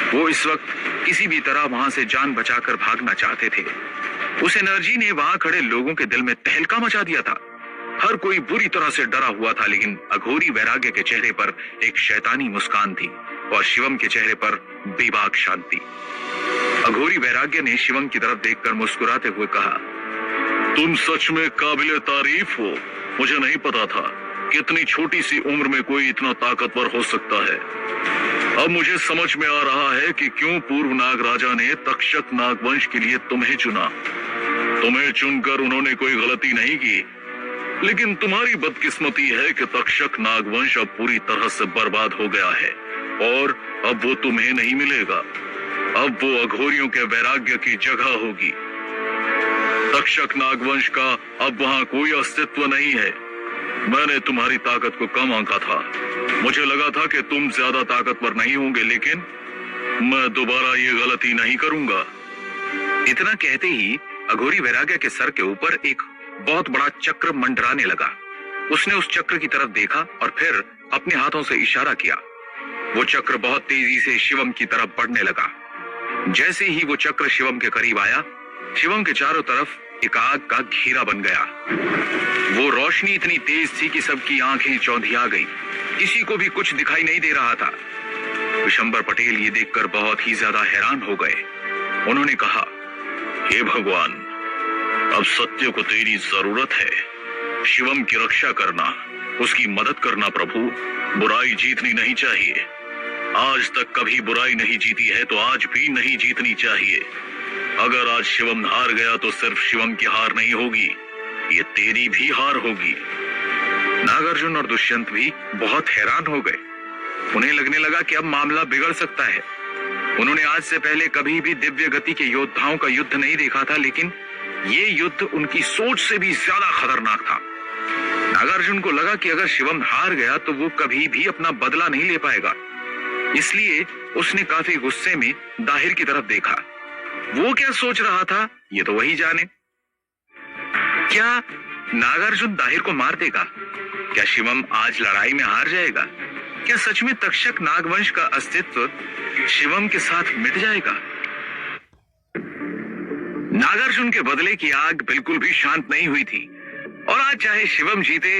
वो इस वक्त किसी भी तरह वहां से जान बचाकर भागना चाहते थे। उस एनर्जी ने वहां खड़े लोगों के दिल में तहलका मचा दिया था। हर कोई बुरी तरह से डरा हुआ था, लेकिन अघोरी वैराग्य के चेहरे पर एक शैतानी मुस्कान थी और शिवम के चेहरे पर बेबाक शांति। अघोरी वैराग्य ने शिवम की तरफ देखकर मुस्कुराते हुए कहा, तुम सच में काबिले तारीफ हो। मुझे नहीं पता था कि इतनी छोटी सी उम्र में कोई इतना ताकतवर हो सकता है। अब मुझे समझ में आ रहा है कि क्यों पूर्व नाग राजा ने तक्षक नागवंश के लिए तुम्हें चुना। तुम्हें चुनकर उन्होंने कोई गलती नहीं की, लेकिन तुम्हारी बदकिस्मती है कि तक्षक नागवंश अब पूरी तरह से बर्बाद हो गया है और अब वो तुम्हें नहीं मिलेगा। अब वो अघोरियों के वैराग्य की जगह होगी। तक्षक नागवंश का अब वहां कोई अस्तित्व नहीं है। मैंने तुम्हारी ताकत को कम आंका था। मुझे लगा था कि तुम ज्यादा ताकतवर नहीं होंगे, लेकिन मैं दोबारा ये गलती नहीं करूंगा। इतना कहते ही अघोरी वैराग्य के सर के ऊपर एक बहुत बड़ा चक्र मंडराने लगा। उसने उस चक्र की तरफ देखा और फिर अपने हाथों से इशारा किया। वो चक्र बहुत तेजी से शिवम की तरफ बढ़ने लगा। जैसे ही वो चक्र शिवम के करीब आया, शिवम के चारों तरफ एक आग का घेरा बन गया। वो रोशनी इतनी तेज थी कि सबकी आंखें चौंधिया गई। किसी को भी कुछ दिखाई नहीं दे रहा था। विशंबर पटेल ये देखकर बहुत ही ज्यादा हैरान हो गए। उन्होंने कहा, हे भगवान, अब सत्य को तेरी जरूरत है। शिवम की रक्षा करना, उसकी मदद करना प्रभु। बुराई जीतनी नहीं चाहिए। आज तक कभी बुराई नहीं जीती है तो आज भी नहीं जीतनी चाहिए। अगर आज शिवम हार गया तो सिर्फ शिवम की हार नहीं होगी, ये तेरी भी हार होगी। नागार्जुन और दुष्यंत भी बहुत हैरान हो गए। उन्हें लगने लगा कि अब मामला बिगड़ सकता है। उन्होंने आज से पहले कभी भी दिव्य गति के योद्धाओं का युद्ध नहीं देखा था, लेकिन ये युद्ध उनकी सोच से भी ज्यादा खतरनाक था। नागार्जुन को लगा कि अगर शिवम हार गया तो वो कभी भी अपना बदला नहीं ले पाएगा। इसलिए उसने काफी गुस्से में दाहिर की तरफ देखा। वो क्या सोच रहा था ये तो वही जाने। क्या नागार्जुन दाहिर को मार देगा? क्या शिवम आज लड़ाई में हार जाएगा? क्या सच में तक्षक नागवंश का अस्तित्व शिवम के साथ मिट जाएगा? नागार्जुन के बदले की आग बिल्कुल भी शांत नहीं हुई थी और आज चाहे शिवम जीते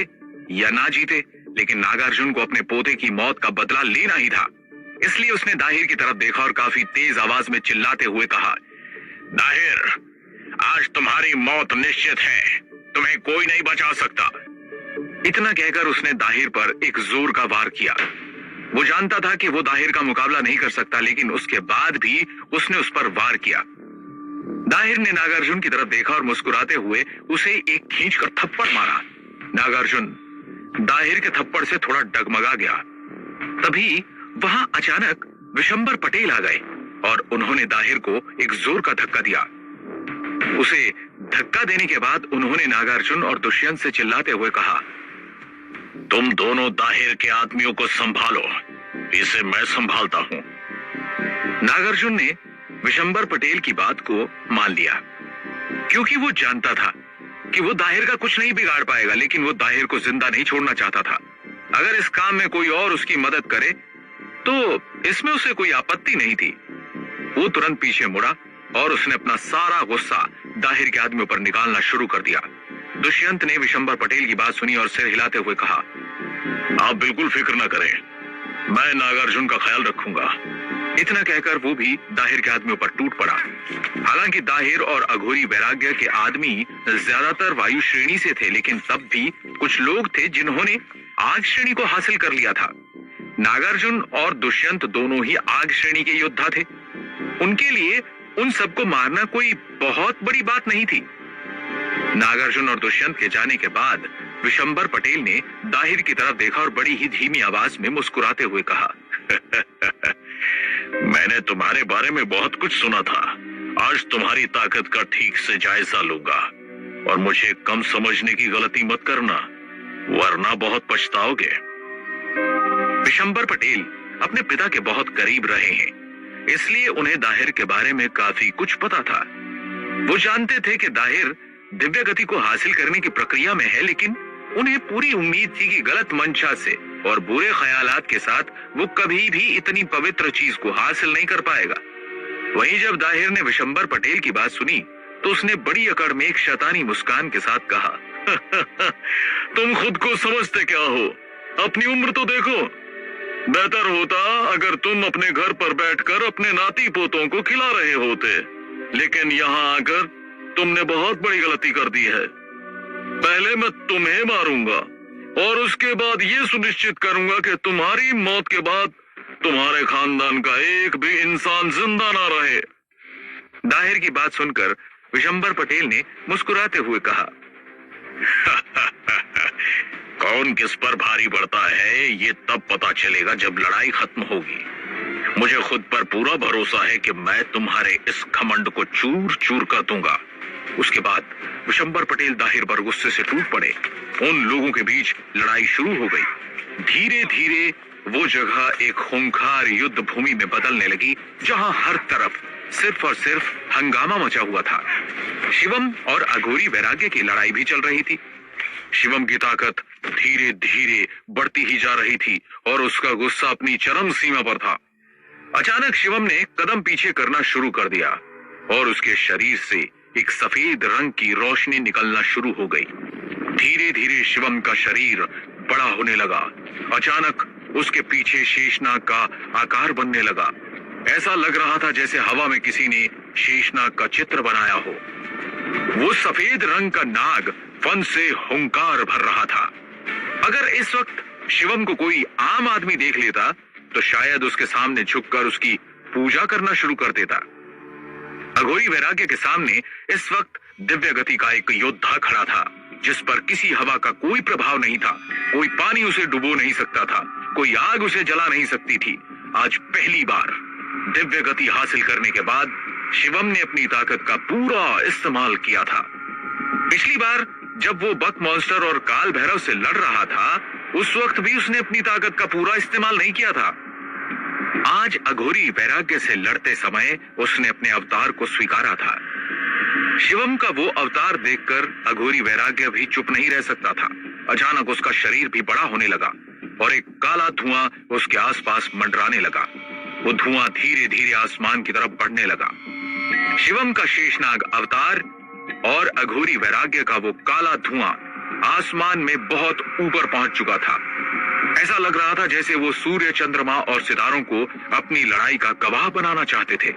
या ना जीते, लेकिन नागार्जुन को अपने पोते की मौत का बदला लेना ही था। इसलिए उसने दाहिर की तरफ देखा और काफी तेज आवाज में चिल्लाते हुए कहा, दाहिर, आज तुम्हारी मौत निश्चित है, तुम्हें कोई नहीं बचा सकता। इतना कहकर उसने दाहिर पर एक जोर का वार किया। वो जानता था कि वो दाहिर का मुकाबला नहीं कर सकता, लेकिन उसके बाद भी उसने उस पर वार किया। दाहिर ने नागार्जुन की तरफ देखा और मुस्कुराते हुए उसे एक खींचकर थप्पड़ मारा। नागार्जुन दाहिर के थप्पड़ से थोड़ा डगमगा गया। तभी वहां अचानक विशंबर पटेल आ गए और उन्होंने दाहिर को एक जोर का धक्का दिया। उसे धक्का देने के बाद उन्होंने नागार्जुन और दुष्यंत से चिल्लाते हुए कहा, तुम दोनों दाहिर के आदमियों को संभालो, इसे मैं संभालता हूं। नागार्जुन ने विशंबर पटेल की बात को मान लिया, क्योंकि वो जानता था कि वो दाहिर का कुछ नहीं बिगाड़ पाएगा, लेकिन वो दाहिर को जिंदा नहीं छोड़ना चाहता था। अगर इस काम में कोई और उसकी मदद करे तो इसमें उसे कोई आपत्ति नहीं थी। वो तुरंत पीछे मुड़ा और उसने अपना सारा गुस्सा दाहिर के आदमियों पर निकालना शुरू कर दिया। दुष्यंत ने विशंबर पटेल की बात सुनी और सिर हिलाते हुए कहा, आप बिल्कुल फिक्र न करें, मैं नागार्जुन का ख्याल रखूंगा। इतना कहकर वो भी दाहिर के आदमियों पर टूट पड़ा। हालांकि दाहिर और अघोरी वैराग्य के आदमी ज्यादातर वायु श्रेणी से थे, लेकिन तब भी कुछ लोग थे जिन्होंने आग श्रेणी को हासिल कर लिया था। नागार्जुन और दुष्यंत दोनों ही आग श्रेणी के योद्धा थे। उनके लिए उन सबको मारना कोई बहुत बड़ी बात नहीं थी। नागार्जुन और दुष्यंत के जाने के बाद विशंबर पटेल ने दाहिर की तरफ देखा और बड़ी ही धीमी आवाज में मुस्कुराते हुए कहा, मैंने तुम्हारे बारे में बहुत कुछ सुना था। आज तुम्हारी ताकत का ठीक से जायजा लूंगा और मुझे कम समझने की गलती मत करना, वरना बहुत पछताओगे। विशंबर पटेल अपने पिता के बहुत करीब रहे हैं, इसलिए उन्हें दाहिर के बारे में काफी कुछ पता था। वो जानते थे कि दाहिर दिव्य गति को हासिल करने की प्रक्रिया में है, लेकिन उन्हें पूरी उम्मीद थी कि गलत मंशा से और बुरे ख्यालात के साथ वो कभी भी इतनी पवित्र चीज को हासिल नहीं कर पाएगा। वहीं जब दाहिर ने विशंबर पटेल की बात सुनी तो उसने बड़ी अकड़ में एक शैतानी मुस्कान के साथ कहा, तुम खुद को समझते क्या हो? अपनी उम्र तो देखो। बेहतर होता अगर तुम अपने घर पर बैठकर अपने नाती पोतों को खिला रहे होते, लेकिन यहाँ आकर तुमने बहुत बड़ी गलती कर दी है। पहले मैं तुम्हें मारूंगा और उसके बाद ये सुनिश्चित करूंगा कि तुम्हारी मौत के बाद तुम्हारे खानदान का एक भी इंसान जिंदा ना रहे। दाहिर की बात सुनकर विशंबर पटेल ने मुस्कुराते हुए कहा, कौन किस पर भारी पड़ता है ये तब पता चलेगा जब लड़ाई खत्म होगी। मुझे खुद पर पूरा भरोसा है कि मैं तुम्हारे इस घमंड को चूर चूर कर दूंगा। उसके बाद विशंबर पटेल दाहिर पर गुस्से से टूट पड़े। उन लोगों के बीच लड़ाई शुरू हो गई। धीरे धीरे वो जगह एक खूंखार युद्ध भूमि में बदलने लगी, जहां हर तरफ सिर्फ और सिर्फ हंगामा मचा हुआ था। शिवम और अघोरी वैराग्य की लड़ाई भी चल रही थी। शिवम की ताकत धीरे धीरे बढ़ती ही जा रही थी और उसका गुस्सा अपनी चरम सीमा पर था। अचानक शिवम ने कदम पीछे करना शुरू कर दिया और उसके शरीर से एक सफेद रंग की रोशनी निकलना शुरू हो गई। धीरे धीरे शिवम का शरीर बड़ा होने लगा। अचानक उसके पीछे शेषनाग का आकार बनने लगा। ऐसा लग रहा था जैसे हवा में किसी ने शेषनाग का चित्र बनाया हो। वो सफेद रंग का नाग फन से हुंकार भर रहा था। अगर इस वक्त शिवम को कोई आम आदमी देख लेता तो शायद उसके सामने झुककर उसकी पूजा करना शुरू कर देता। अघोरी वैराग्य के सामने इस वक्त दिव्य गति का एक योद्धा खड़ा था, जिस पर किसी हवा का कोई प्रभाव नहीं था। कोई पानी उसे डुबो नहीं सकता था, कोई आग उसे जला नहीं सकती थी। आज पहली बार दिव्य गति हासिल करने के बाद शिवम ने अपनी ताकत का पूरा इस्तेमाल किया था। पिछली बार जब वो बक मॉन्स्टर और काल भैरव से लड़ रहा था, उस वक्त भी उसने अपनी ताकत का पूरा इस्तेमाल नहीं किया था। आज अघोरी वैराग्य से लड़ते समय उसने अपने अवतार को स्वीकारा था। शिवम का वो अवतार देखकर अघोरी वैराग्य भी चुप नहीं रह सकता था। अचानक उसका शरीर भी बड़ा होने लगा और एक काला धुआं उसके आसपास मंडराने लगा। वो धुआं धीरे धीरे आसमान की तरफ बढ़ने लगा। शिवम का शेषनाग अवतार और अघोरी वैराग्य का वो काला धुआं आसमान में बहुत ऊपर पहुंच चुका था। ऐसा लग रहा था जैसे वो सूर्य, चंद्रमा और सितारों को अपनी लड़ाई का गवाह बनाना चाहते थे।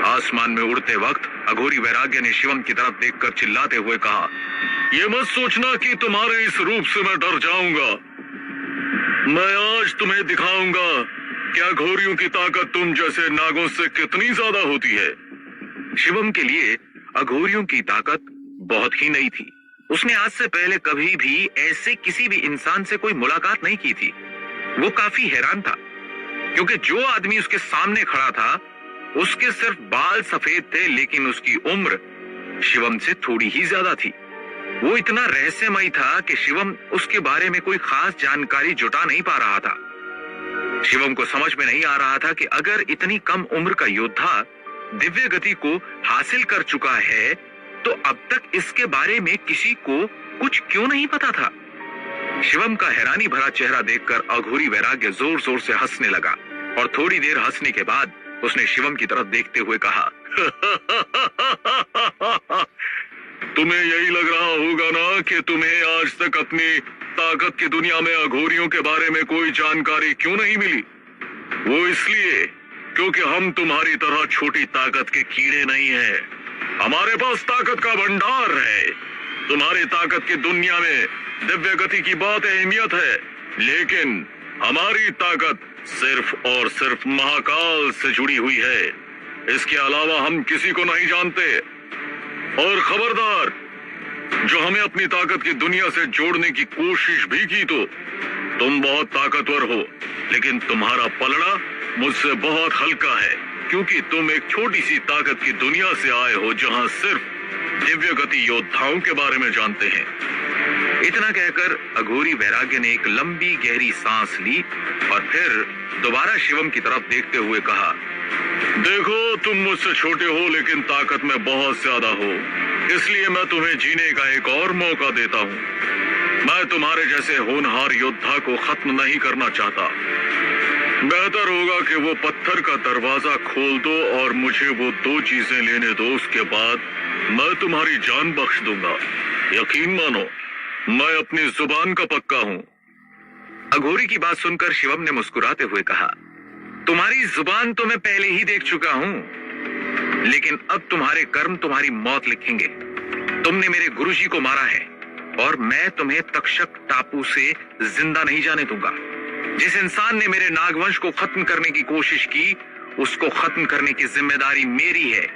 आसमान में उड़ते वक्त अघोरी वैराग्य ने शिवम की तरफ देखकर चिल्लाते हुए कहा, ये मत सोचना कि तुम्हारे इस रूप से मैं डर जाऊंगा। मैं आज तुम्हें दिखाऊंगा कि अघोरियों की ताकत तुम जैसे नागों से कितनी ज्यादा होती है। शिवम के लिए अघोरियों की ताकत बहुत ही नई थी। उसने आज से पहले कभी भी ऐसे किसी भी इंसान से कोई मुलाकात नहीं की थी। वो काफी हैरान था क्योंकि जो आदमी उसके सामने खड़ा था उसके सिर्फ बाल सफेद थे, लेकिन उसकी उम्र शिवम से थोड़ी ही ज्यादा थी। वो इतना रहस्यमयी था कि शिवम उसके बारे में कोई खास जानकारी जुटा नहीं पा रहा था। शिवम को समझ में नहीं आ रहा था कि अगर इतनी कम उम्र का योद्धा दिव्य गति को हासिल कर चुका है तो अब तक इसके बारे में किसी को कुछ क्यों नहीं पता था। शिवम का हैरानी भरा चेहरा देखकर अघोरी वैराग्य जोर जोर से हंसने लगा और थोड़ी देर हंसने के बाद उसने शिवम की तरफ देखते हुए कहा, तुम्हें यही लग रहा होगा ना कि तुम्हें आज तक अपनी ताकत की दुनिया में अघोरियों के बारे में कोई जानकारी क्यों नहीं मिली। वो इसलिए क्योंकि हम तुम्हारी तरह छोटी ताकत के कीड़े नहीं हैं। हमारे पास ताकत का भंडार है। तुम्हारी ताकत की दुनिया में दिव्य गति की बहुत अहमियत है, लेकिन हमारी ताकत सिर्फ और सिर्फ महाकाल से जुड़ी हुई है। इसके अलावा हम किसी को नहीं जानते। और खबरदार, जो हमें अपनी ताकत की दुनिया से जोड़ने की कोशिश भी की तो तुम बहुत ताकतवर हो, लेकिन तुम्हारा पलड़ा मुझसे बहुत हल्का है क्योंकि तुम एक छोटी सी ताकत की दुनिया से आए हो जहां सिर्फ दिव्य गति योद्धाओं के बारे में जानते हैं। इतना कहकर अघोरी वैराग्य ने एक लंबी गहरी सांस ली और फिर दोबारा शिवम की तरफ देखते हुए कहा, देखो तुम मुझसे छोटे हो लेकिन ताकत में बहुत ज्यादा हो, इसलिए मैं तुम्हें जीने का एक और मौका देता हूँ। मैं तुम्हारे जैसे होनहार योद्धा को खत्म नहीं करना चाहता। बेहतर होगा कि वो पत्थर का दरवाजा खोल दो और मुझे वो दो चीजें लेने दो, उसके बाद मैं तुम्हारी जान बख्श दूंगा। यकीन मानो, मैं अपनी जुबान का पक्का हूँ। अघोरी की बात सुनकर शिवम ने मुस्कुराते हुए कहा, तुम्हारी जुबान तो मैं पहले ही देख चुका हूँ, लेकिन अब तुम्हारे कर्म तुम्हारी मौत लिखेंगे। तुमने मेरे गुरुजी को मारा है और मैं तुम्हें तक्षक टापू से जिंदा नहीं जाने दूंगा। जिस इंसान ने मेरे नागवंश को खत्म करने की कोशिश की, उसको खत्म करने की जिम्मेदारी मेरी है।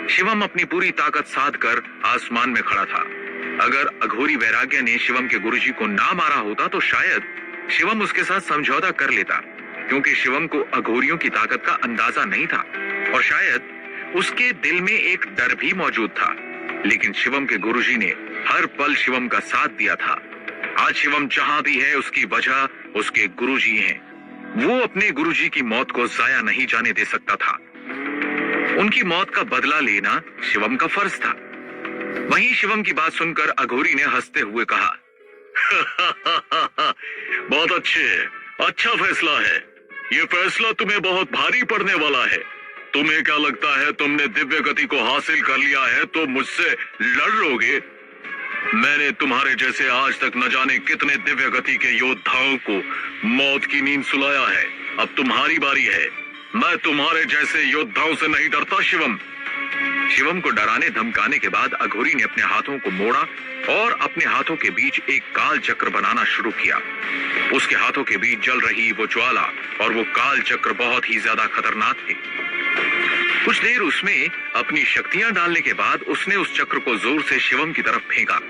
शिवम अपनी पूरी ताकत साध कर आसमान में खड़ा था। अगर अघोरी वैराग्य ने शिवम के गुरुजी को ना मारा होता तो शायद शिवम उसके साथ समझौता कर लेता, क्योंकि शिवम को अघोरियों की ताकत का अंदाजा नहीं था और शायद उसके दिल में एक डर भी मौजूद था। लेकिन शिवम के गुरुजी ने हर पल शिवम का साथ दिया था। आज शिवम जहां भी है उसकी वजह उसके गुरुजी हैं। वो अपने गुरुजी की मौत को जाया नहीं जाने दे सकता था। उनकी मौत का बदला लेना शिवम का फर्ज था। वहीं शिवम की बात सुनकर अघोरी ने हंसते हुए कहा, बहुत अच्छा फैसला है। ये फैसला तुम्हें बहुत भारी पड़ने वाला है। तुम्हें क्या लगता है तुमने दिव्य गति को हासिल कर लिया है तो मुझसे लड़ लोगे? मैंने तुम्हारे जैसे आज तक न जाने कितने दिव्य गति के योद्धाओं को मौत की नींद सुलाया है। अब तुम्हारी बारी है। मैं तुम्हारे जैसे योद्धाओं से नहीं डरता शिवम। शिवम को डराने धमकाने के बाद अघोरी ने अपने हाथों को मोड़ा और अपने हाथों के बीच एक काल चक्र बनाना शुरू किया। उसके हाथों के बीच जल रही वो ज्वाला और वो काल चक्र बहुत ही ज्यादा खतरनाक थे। कुछ देर उसमें अपनी शक्तियां डालने के बाद उसने उस चक्र को जोर से शिवम की तरफ फेंका।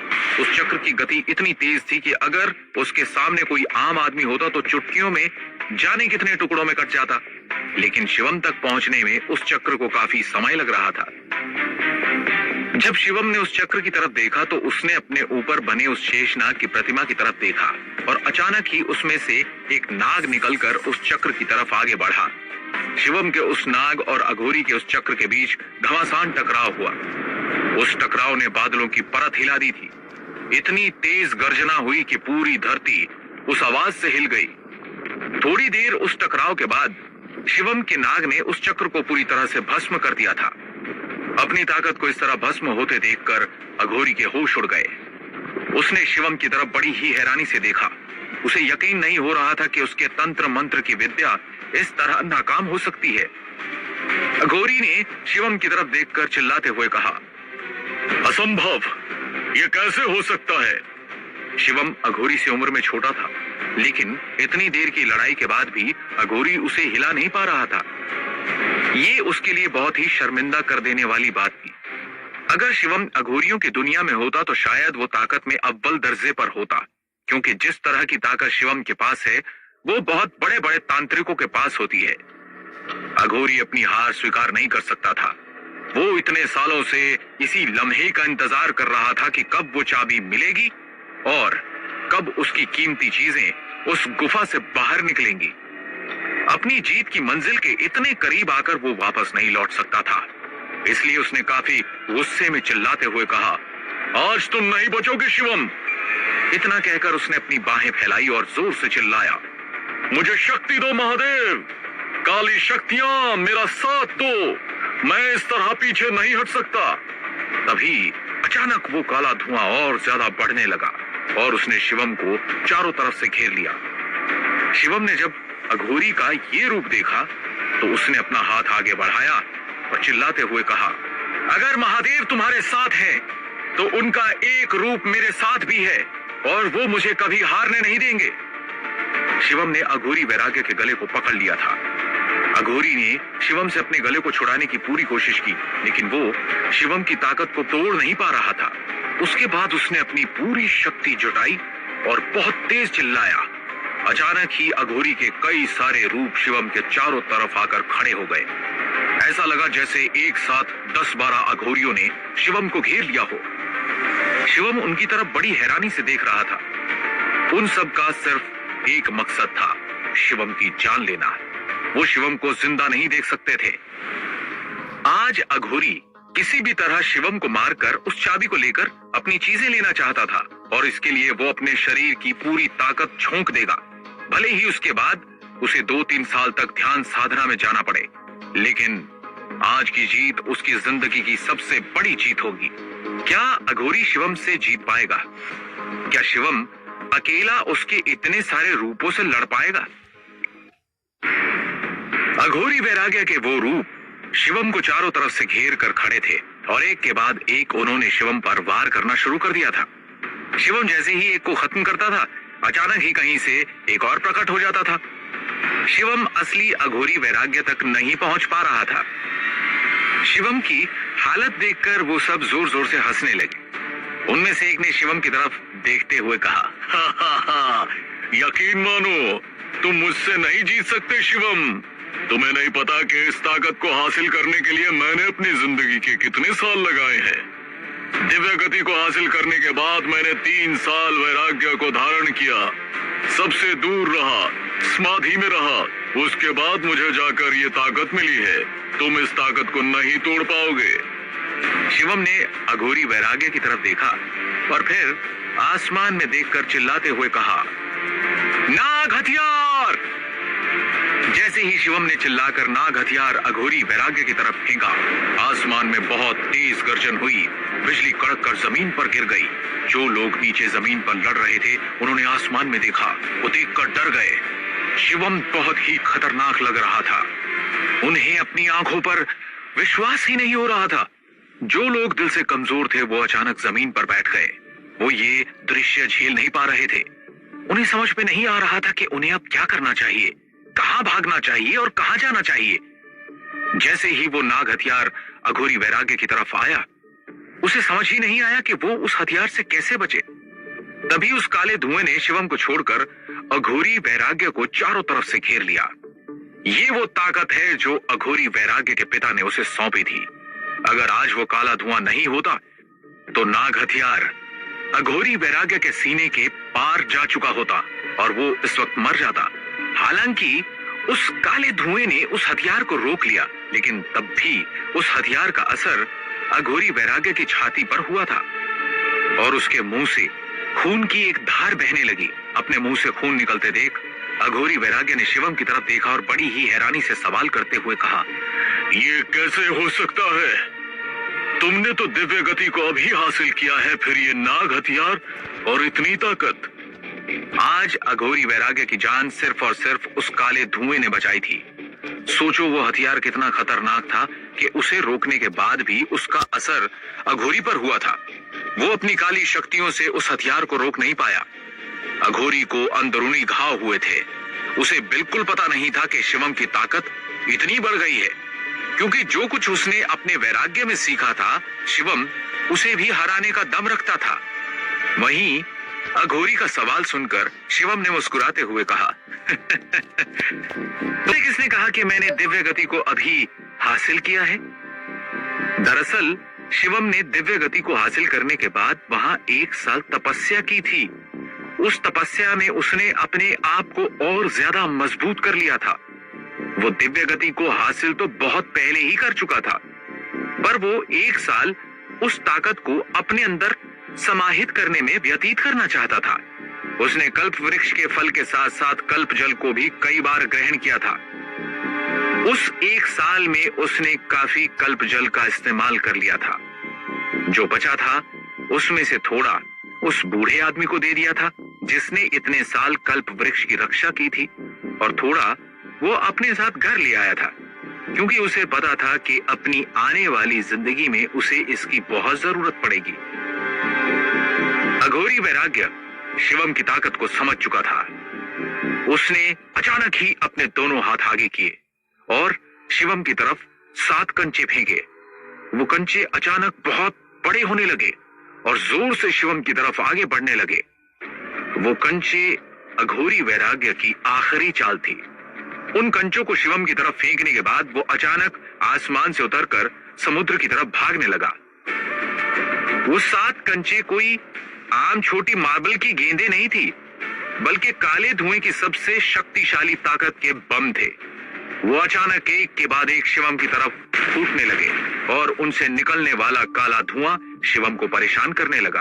उस चक्र की गति इतनी तेज थी कि अगर उसके सामने कोई आम आदमी होता तो चुटकियों में जाने कितने टुकड़ों में कट जाता। लेकिन शिवम तक पहुंचने में उस चक्र को काफी समय लग रहा था। जब शिवम ने उस चक्र की तरफ देखा तो उसने अपने ऊपर बने उस शेषनाग की प्रतिमा की तरफ देखा और अचानक ही उसमें से एक नाग निकलकर उस चक्र की तरफ आगे बढ़ा। शिवम के उस नाग और अघोरी के उस चक्र के बीच घमासान टकराव हुआ। उस टकराव ने बादलों की परत हिला दी थी। इतनी तेज गर्जना हुई कि पूरी धरती उस आवाज से हिल गई। थोड़ी देर उस टकराव के बाद शिवम के नाग ने उस चक्र को पूरी तरह से भस्म कर दिया था। अपनी ताकत को इस तरह भस्म होते देखकर अघोरी के होश उड़ गए। उसने शिवम की तरफ बड़ी ही हैरानी से देखा। उसे यकीन नहीं हो रहा था कि उसके तंत्र मंत्र की विद्या इस तरह नाकाम हो सकती है। अघोरी ने शिवम की तरफ देखकर चिल्लाते हुए कहा, असंभव, यह कैसे हो सकता है? शिवम अघोरी से उम्र में छोटा था, लेकिन इतनी देर की लड़ाई के बाद भी अघोरी उसे हिला नहीं पा रहा था। ये उसके लिए बहुत ही शर्मिंदा कर देने वाली बात थी। अगर शिवम अघोरियों की दुनिया में होता तो शायद वो ताकत में अव्वल दर्जे पर होता, क्योंकि जिस तरह की ताकत शिवम के पास है वो बहुत बड़े बड़े तांत्रिकों के पास होती है। अघोरी अपनी हार स्वीकार नहीं कर सकता था। वो इतने सालों से इसी लम्हे का इंतजार कर रहा था कि कब वो चाबी मिलेगी और कब उसकी कीमती चीजें उस गुफा से बाहर निकलेंगी। अपनी जीत की मंजिल के इतने करीब आकर वो वापस नहीं लौट सकता था, इसलिए उसने काफी गुस्से में चिल्लाते हुए कहा, आज तुम नहीं बचोगे शिवम। इतना कहकर उसने अपनी बाहें फैलाई और जोर से चिल्लाया, मुझे शक्ति दो महादेव, काली शक्तियां मेरा साथ दो, मैं इस तरह पीछे नहीं हट सकता। तभी अचानक वो काला धुआं और ज्यादा बढ़ने लगा और उसने शिवम को चारों तरफ से घेर लिया। शिवम ने जब अघोरी का ये रूप देखा तो उसने अपना हाथ आगे बढ़ाया और चिल्लाते हुए कहा, अगर महादेव तुम्हारे साथ हैं तो उनका एक रूप मेरे साथ भी है और वो मुझे कभी हारने नहीं देंगे। शिवम ने अघोरी वैराग्य के गले को पकड़ लिया था। अघोरी ने शिवम से अपने गले को छुड़ाने की पूरी कोशिश की, लेकिन वो शिवम की ताकत को तोड़ नहीं पा रहा था। उसके बाद उसने अपनी पूरी शक्ति जुटाई और बहुत तेज चिल्लाया। अचानक ही अघोरी के कई सारे रूप शिवम के चारों तरफ आकर खड़े हो गए। ऐसा लगा जैसे एक साथ 10-12 अघोरियों ने शिवम को घेर लिया हो। शिवम उनकी तरफ बड़ी हैरानी से देख रहा था। उन सब का सिर्फ एक मकसद था, शिवम की जान लेना। वो शिवम को जिंदा नहीं देख सकते थे। आज अघोरी किसी भी तरह शिवम को मारकर उस चाबी को लेकर अपनी चीजें लेना चाहता था और इसके लिए वो अपने शरीर की पूरी ताकत झोंक देगा, भले ही उसके बाद उसे 2-3 साल तक ध्यान साधना में जाना पड़े। लेकिन आज की जीत उसकी जिंदगी की सबसे बड़ी जीत होगी। क्या अघोरी शिवम से जीत पाएगा? क्या शिवम अकेला उसके इतने सारे रूपों से लड़ पाएगा? अघोरी वैराग्य के वो रूप शिवम को चारों तरफ से घेर कर खड़े थे और एक के बाद एक उन्होंने शिवम पर वार करना शुरू कर दिया था। शिवम जैसे ही एक को खत्म करता था, अचानक ही कहीं से एक और प्रकट हो जाता था। शिवम असली अघोरी वैराग्य तक नहीं पहुंच पा रहा था। शिवम की हालत देखकर वो सब जोर जोर से हंसने लगे। उनमें से एक ने शिवम की तरफ देखते हुए कहा, हा हा हा, यकीन मानो तुम मुझसे नहीं जीत सकते शिवम। तुम्हें नहीं पता कि इस ताकत को हासिल करने के लिए मैंने अपनी जिंदगी के कितने साल लगाए हैं। दिव्य गति को हासिल करने के बाद मैंने 3 साल वैराग्य को धारण किया, सबसे दूर रहा, समाधि में रहा। उसके बाद मुझे जाकर ये ताकत मिली है। तुम इस ताकत को नहीं तोड़ पाओगे। शिवम ने अघोरी वैराग्य की तरफ देखा और फिर आसमान में देखकर चिल्लाते हुए कहा, नाग हथियार। जैसे ही शिवम ने चिल्लाकर नाग हथियार अघोरी वैराग्य की तरफ फेंका, आसमान में बहुत तेज गर्जन हुई। बिजली कड़क कर जमीन पर गिर गई। जो लोग नीचे जमीन पर लड़ रहे थे उन्होंने आसमान में देखा, वो देखकर डर गए। शिवम बहुत ही खतरनाक लग रहा था। उन्हें अपनी आंखों पर विश्वास ही नहीं हो रहा था। जो लोग दिल से कमजोर थे वो अचानक जमीन पर बैठ गए। वो ये दृश्य झेल नहीं पा रहे थे। उन्हें समझ में नहीं आ रहा था कि उन्हें अब क्या करना चाहिए, कहां भागना चाहिए और कहां जाना चाहिए। जैसे ही वो नाग हथियार अघोरी वैराग्य की तरफ आया, उसे समझ ही नहीं आया कि वो उस हथियार से कैसे बचे। तभी उस काले धुएं ने शिवम को छोड़कर अघोरी वैराग्य को चारों तरफ से घेर लिया। ये वो ताकत है जो अघोरी वैराग्य के पिता ने उसे सौंपी थी। अगर आज वो काला धुआं नहीं होता तो नाग हथियार अघोरी वैराग्य के सीने के पार जा चुका होता और वो इस वक्त मर जाता। हालांकि उस काले धुएं ने उस हथियार को रोक लिया, लेकिन तब भी उस हथियार का असर अघोरी वैराग्य की छाती पर हुआ था और उसके मुंह से खून की एक धार बहने लगी। अपने मुंह से खून निकलते देख अघोरी वैराग्य ने शिवम की तरफ देखा और बड़ी ही हैरानी से सवाल करते हुए कहा, ये कैसे हो सकता है? तुमने तो दिव्य गति को अभी हासिल किया है, फिर ये नाग हथियार और इतनी ताकत। आज अघोरी वैराग्य की जान सिर्फ और सिर्फ उस काले धुएं ने बचाई थी। सोचो वो हथियार कितना खतरनाक था कि उसे रोकने के बाद भी उसका असर अघोरी पर हुआ था। वो अपनी काली शक्तियों से उस हथियार को रोक नहीं पाया। अघोरी को अंदरूनी घाव हुए थे। उसे बिल्कुल पता नहीं था कि शिवम की ताकत इतनी बढ़ गई है, क्योंकि जो कुछ उसने अपने वैराग्य में सीखा था, शिवम उसे भी हराने का दम रखता था। वहीं अघोरी का सवाल सुनकर शिवम ने मुस्कुराते हुए कहा, तुमने किसने कहा कि मैंने दिव्य गति को अभी हासिल किया है? दरअसल शिवम ने दिव्य गति को हासिल करने के बाद वहां 1 साल तपस्या की थी। उस तपस्या में उसने अपने आप को और ज्यादा मजबूत कर लिया था। वो दिव्य गति को हासिल तो बहुत पहले ही कर चुका था, पर वो 1 साल उस ताकत को अपने अंदर समाहित करने में व्यतीत करना चाहता था। उसने कल्प वृक्ष के फल के साथ साथ कल्प जल को भी कई बार ग्रहण किया था। उस 1 साल में उसने काफी कल्प जल का इस्तेमाल कर लिया था। जो बचा था उसमें से थोड़ा उस बूढ़े आदमी को दे दिया था जिसने इतने साल कल्प वृक्ष की रक्षा की थी, और थोड़ा वो अपने साथ घर ले आया था, क्योंकि उसे पता था कि अपनी आने वाली जिंदगी में उसे इसकी बहुत जरूरत पड़ेगी। अघोरी वैराग्य शिवम की ताकत को समझ चुका था। उसने अचानक ही अपने दोनों हाथ आगे किए और शिवम की तरफ 7 कंचे फेंके। वो कंचे अचानक बहुत बड़े होने लगे और जोर से शिवम की तरफ आगे बढ़ने लगे। वो कंचे अघोरी वैराग्य की आखिरी चाल थी। उन कंचों को शिवम की तरफ फेंकने के बाद वो अचानक आसमान से उतरकर समुद्र की तरफ भागने लगा। वो 7 कंचे कोई आम छोटी मार्बल की गेंदें नहीं थी, बल्कि काले धुएं की सबसे शक्तिशाली ताकत के बम थे। वो अचानक एक के बाद एक शिवम की तरफ फूटने लगे और उनसे निकलने वाला काला धुआं शिवम को परेशान करने लगा।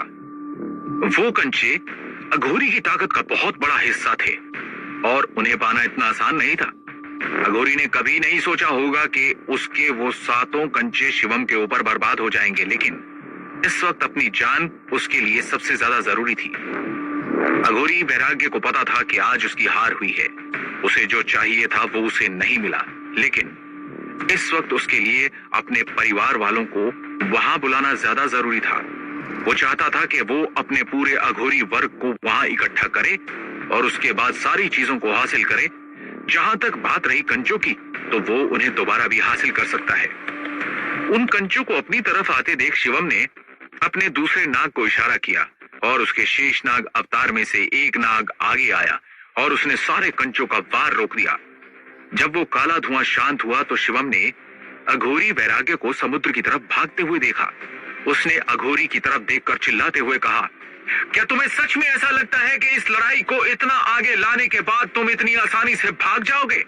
वो कंचे अघोरी की ताकत का बहुत बड़ा हिस्सा थे और उन्हें पाना इतना आसान नहीं था। अघोरी ने कभी नहीं सोचा होगा कि उसके वो 7 कंचे शिवम के ऊपर बर्बाद हो जाएंगे, लेकिन इस वक्त अपनी जान उसके लिए सबसे ज्यादा जरूरी थी। अघोरी वैराग्य को पता था कि आज उसकी हार हुई है। उसे जो चाहिए था वो उसे नहीं मिला, लेकिन इस वक्त उसके लिए अपने परिवार वालों को वहां बुलाना ज्यादा जरूरी था। वो चाहता था कि वो अपने पूरे अघोरी वर्ग को वहां इकट्ठा करे और उसके बाद सारी चीजों को हासिल करे। जहां तक बात रही कंचों की, तो वो उन्हें दोबारा भी हासिल कर सकता है। उन कंचों को अपनी तरफ आते देख शिवम ने अपने दूसरे नाग को इशारा किया और उसके शेष नाग अवतार में से एक नाग आगे आया और उसने सारे कंचों का वार रोक दिया। जब वो काला धुआं शांत हुआ तो शिवम ने अघोरी वैराग्य को समुद्र की तरफ भागते हुए देखा। उसने अघोरी की तरफ देखकर चिल्लाते हुए कहा, क्या तुम्हें सच में ऐसा लगता है कि इस लड़ाई को इतना आगे लाने के बाद तुम इतनी आसानी से भाग जाओगे?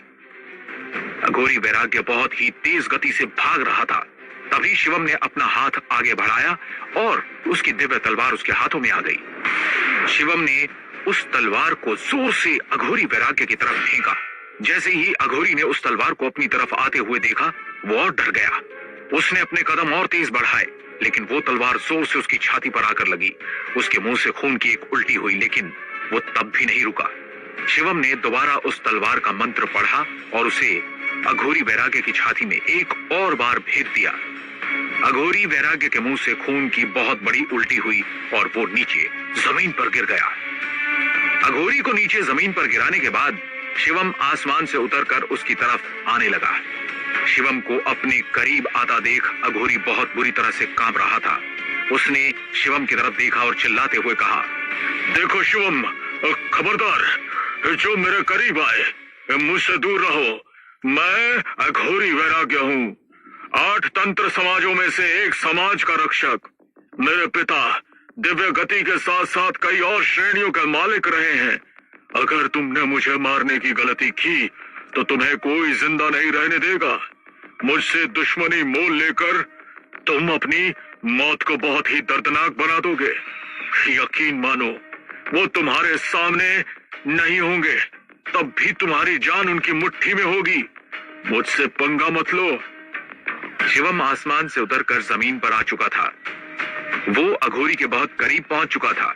अघोरी वैराग्य बहुत ही तेज गति से भाग रहा था। तभी शिवम ने अपना हाथ आगे बढ़ाया और उसकी दिव्य तलवार उसके हाथों में आ गई। शिवम ने उस तलवार को जोर से अघोरी वैराग्य की तरफ फेंका। जैसे ही अघोरी ने उस तलवार को अपनी तरफ आते हुए देखा, वो और डर गया। उसने अपने कदम और तेज बढ़ाए, लेकिन वो तलवार जोर से उसकी छाती पर आकर लगी। उसके मुंह से खून की एक उल्टी हुई, लेकिन वो तब भी नहीं रुका। शिवम ने दोबारा उस तलवार का मंत्र पढ़ा और उसे अघोरी वैराग्य की छाती में एक और बार भेद दिया। अघोरी वैराग्य के मुंह से खून की बहुत बड़ी उल्टी हुई और वो नीचे जमीन पर गिर गया। अघोरी को नीचे जमीन पर गिराने के बाद शिवम आसमान से उतरकर उसकी तरफ आने लगा। शिवम को अपने करीब आता देख अघोरी बहुत बुरी तरह से कांप रहा था। उसने शिवम की तरफ देखा और चिल्लाते हुए कहा, देखो शिवम, खबरदार, जो मेरे करीब आए मुझसे दूर रहो। मैं अघोरी वैराग्य हूँ, 8 तंत्र समाजों में से एक समाज का रक्षक। मेरे पिता दिव्य गति के साथ साथ कई और श्रेणियों के मालिक रहे हैं। अगर तुमने मुझे मारने की गलती की तो तुम्हें कोई जिंदा नहीं रहने देगा। मुझसे दुश्मनी मोल लेकर तुम अपनी मौत को बहुत ही दर्दनाक बना दोगे। यकीन मानो, वो तुम्हारे सामने नहीं होंगे, तब भी तुम्हारी जान उनकी मुट्ठी में होगी। मुझसे पंगा मत लो। शिवम आसमान से उतरकर जमीन पर आ चुका था। वो अघोरी के बहुत करीब पहुंच चुका था।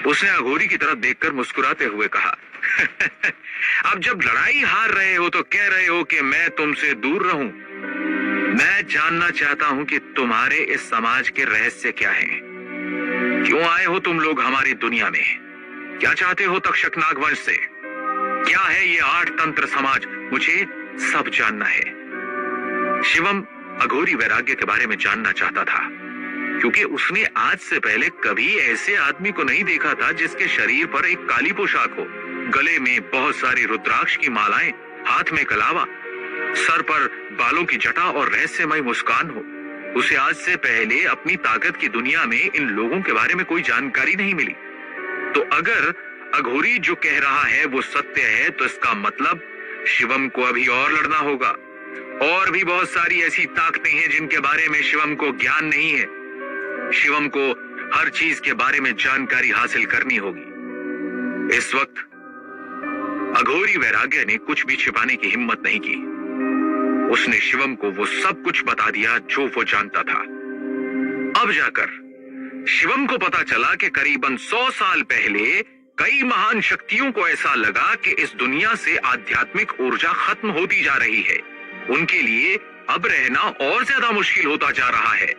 उसने अघोरी की तरफ देखकर मुस्कुराते हुए कहा, अब जब लड़ाई हार रहे हो तो कह रहे हो कि मैं तुमसे दूर रहूं। मैं जानना चाहता हूं कि तुम्हारे इस समाज के रहस्य क्या हैं? क्यों आए हो तुम लोग हमारी दुनिया में? क्या चाहते हो तक्षक नागवंश से? क्या है ये 8 तंत्र समाज? मुझे सब जानना है। शिवम अघोरी वैराग्य के बारे में जानना चाहता था, क्योंकि उसने आज से पहले कभी ऐसे आदमी को नहीं देखा था जिसके शरीर पर एक काली पोशाक हो, गले में बहुत सारी रुद्राक्ष की मालाएं, हाथ में कलावा, सर पर बालों की जटा और रहस्यमय मुस्कान हो। उसे आज से पहले अपनी ताकत की दुनिया में इन लोगों के बारे में कोई जानकारी नहीं मिली। तो अगर अघोरी जो कह रहा है वो सत्य है, तो इसका मतलब शिवम को अभी और लड़ना होगा। और भी बहुत सारी ऐसी ताकतें हैं जिनके बारे में शिवम को ज्ञान नहीं है। शिवम को हर चीज के बारे में जानकारी हासिल करनी होगी। इस वक्त अघोरी वैराग्य ने कुछ भी छिपाने की हिम्मत नहीं की। उसने शिवम को वो सब कुछ बता दिया जो वो जानता था। अब जाकर शिवम को पता चला कि करीबन 100 साल पहले कई महान शक्तियों को ऐसा लगा कि इस दुनिया से आध्यात्मिक ऊर्जा खत्म होती जा रही है। उनके लिए अब रहना और ज्यादा मुश्किल होता जा रहा है।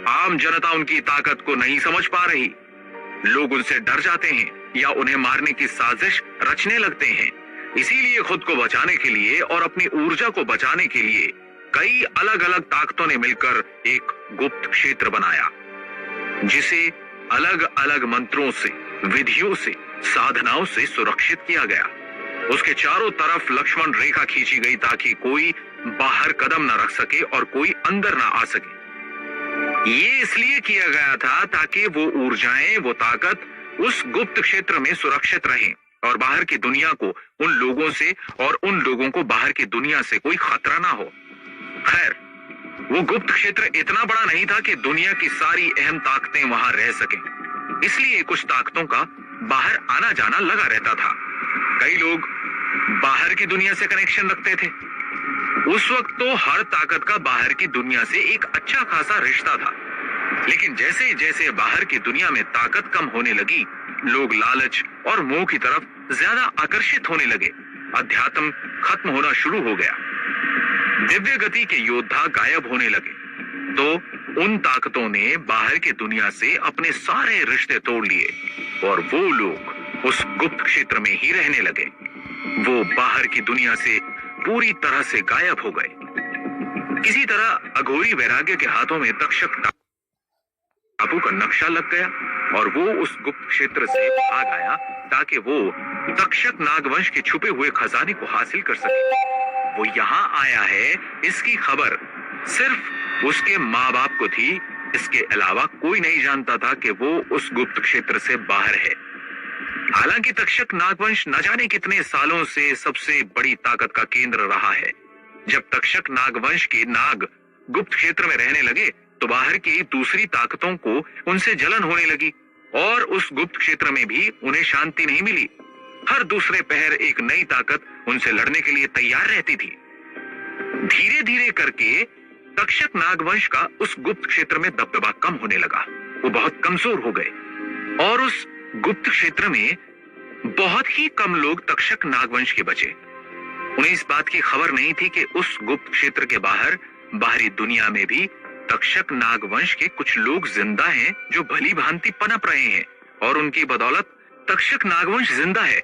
आम जनता उनकी ताकत को नहीं समझ पा रही। लोग उनसे डर जाते हैं या उन्हें मारने की साजिश रचने लगते हैं। इसीलिए खुद को बचाने के लिए और अपनी ऊर्जा को बचाने के लिए कई अलग अलग ताकतों ने मिलकर एक गुप्त क्षेत्र बनाया, जिसे अलग अलग मंत्रों से, विधियों से, साधनाओं से सुरक्षित किया गया। उसके चारों तरफ लक्ष्मण रेखा खींची गई ताकि कोई बाहर कदम न रख सके और कोई अंदर न आ सके। ये इसलिए किया गया था ताकि वो ऊर्जाएं, वो ताकत उस गुप्त क्षेत्र में सुरक्षित रहें और बाहर की दुनिया को उन लोगों से और उन लोगों को बाहर की दुनिया से कोई खतरा ना हो। खैर, वो गुप्त क्षेत्र इतना बड़ा नहीं था कि दुनिया की सारी अहम ताकतें वहां रह सकें। इसलिए कुछ ताकतों का बाहर आना जाना लगा रहता था। कई लोग बाहर की दुनिया से कनेक्शन रखते थे। उस वक्त तो हर ताकत का बाहर की दुनिया से एक अच्छा खासा रिश्ता था। लेकिन जैसे जैसे बाहर की दुनिया में ताकत कम होने लगी, लोग लालच और मोह की तरफ ज्यादा आकर्षित होने लगे। अध्यात्म खत्म होना शुरू हो गया। दिव्य गति के योद्धा गायब होने लगे। तो उन ताकतों ने बाहर की दुनिया से अपने सारे रिश्ते तोड़ लिए और वो लोग उस गुप्त क्षेत्र में ही रहने लगे। वो बाहर की दुनिया से पूरी तरह से गायब हो गए। किसी तरह अघोरी वैराग्य के हाथों में तक्षक टापू का नक्शा लग गया और वो उस गुप्त क्षेत्र से भाग आया ताकि वो तक्षक नागवंश के छुपे हुए खजाने को हासिल कर सके। वो यहाँ आया है, इसकी खबर सिर्फ उसके माँ बाप को थी। इसके अलावा कोई नहीं जानता था कि वो उस गुप्त क्षेत्र से बाहर है। हालांकि तक्षक नागवंश न जाने कितने सालों से सबसे बड़ी ताकत का केंद्र रहा है। जब तक्षक नागवंश के नाग गुप्त क्षेत्र में रहने लगे तो बाहर की दूसरी ताकतों को उनसे जलन होने लगी और उस गुप्त क्षेत्र में भी उन्हें शांति नहीं मिली। हर दूसरे पहर एक नई ताकत उनसे लड़ने के लिए तैयार रहती थी। धीरे धीरे करके तक्षक नागवंश का उस गुप्त क्षेत्र में दबदबा कम होने लगा। वो बहुत कमजोर हो गए और उस गुप्त क्षेत्र में बहुत ही कम लोग तक्षक नागवंश के बचे। उन्हें इस बात की खबर नहीं थी कि उस गुप्त क्षेत्र के बाहर बाहरी दुनिया में भी तक्षक नागवंश के कुछ लोग जिंदा हैं जो भली भांति पनप रहे हैं और उनकी बदौलत तक्षक नागवंश जिंदा है।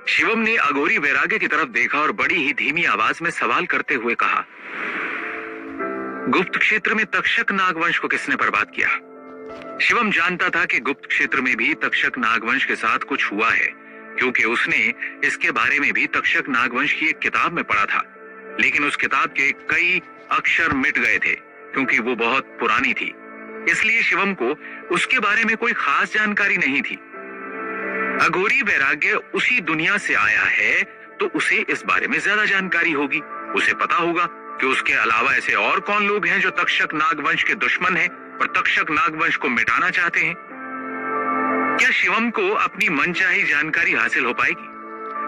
शिवम ने अघोरी वैराग्य की तरफ देखा और बड़ी ही धीमी आवाज में सवाल करते हुए कहा, गुप्त क्षेत्र में तक्षक नागवंश को किसने बर्बाद किया? शिवम जानता था कि गुप्त क्षेत्र में भी तक्षक नागवंश के साथ कुछ हुआ है, क्योंकि उसने इसके बारे में भी तक्षक नागवंश की एक किताब में पढ़ा था। लेकिन उस किताब के कई अक्षर मिट गए थे क्योंकि वो बहुत पुरानी थी। इसलिए शिवम को उसके बारे में कोई खास जानकारी नहीं थी। अघोरी वैराग्य उसी दुनिया से आया है तो उसे इस बारे में ज्यादा जानकारी होगी। उसे पता होगा कि उसके अलावा ऐसे और कौन लोग हैं जो तक्षक नागवंश के दुश्मन हैं और तक्षक नागवंश को मिटाना चाहते हैं? क्या शिवम को अपनी मनचाही जानकारी हासिल हो पाएगी?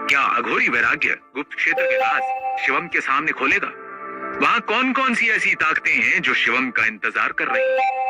क्या अघोरी वैराग्य गुप्त क्षेत्र के राज शिवम के सामने खोलेगा? वहां कौन कौन सी ऐसी ताकतें हैं जो शिवम का इंतजार कर रही हैं?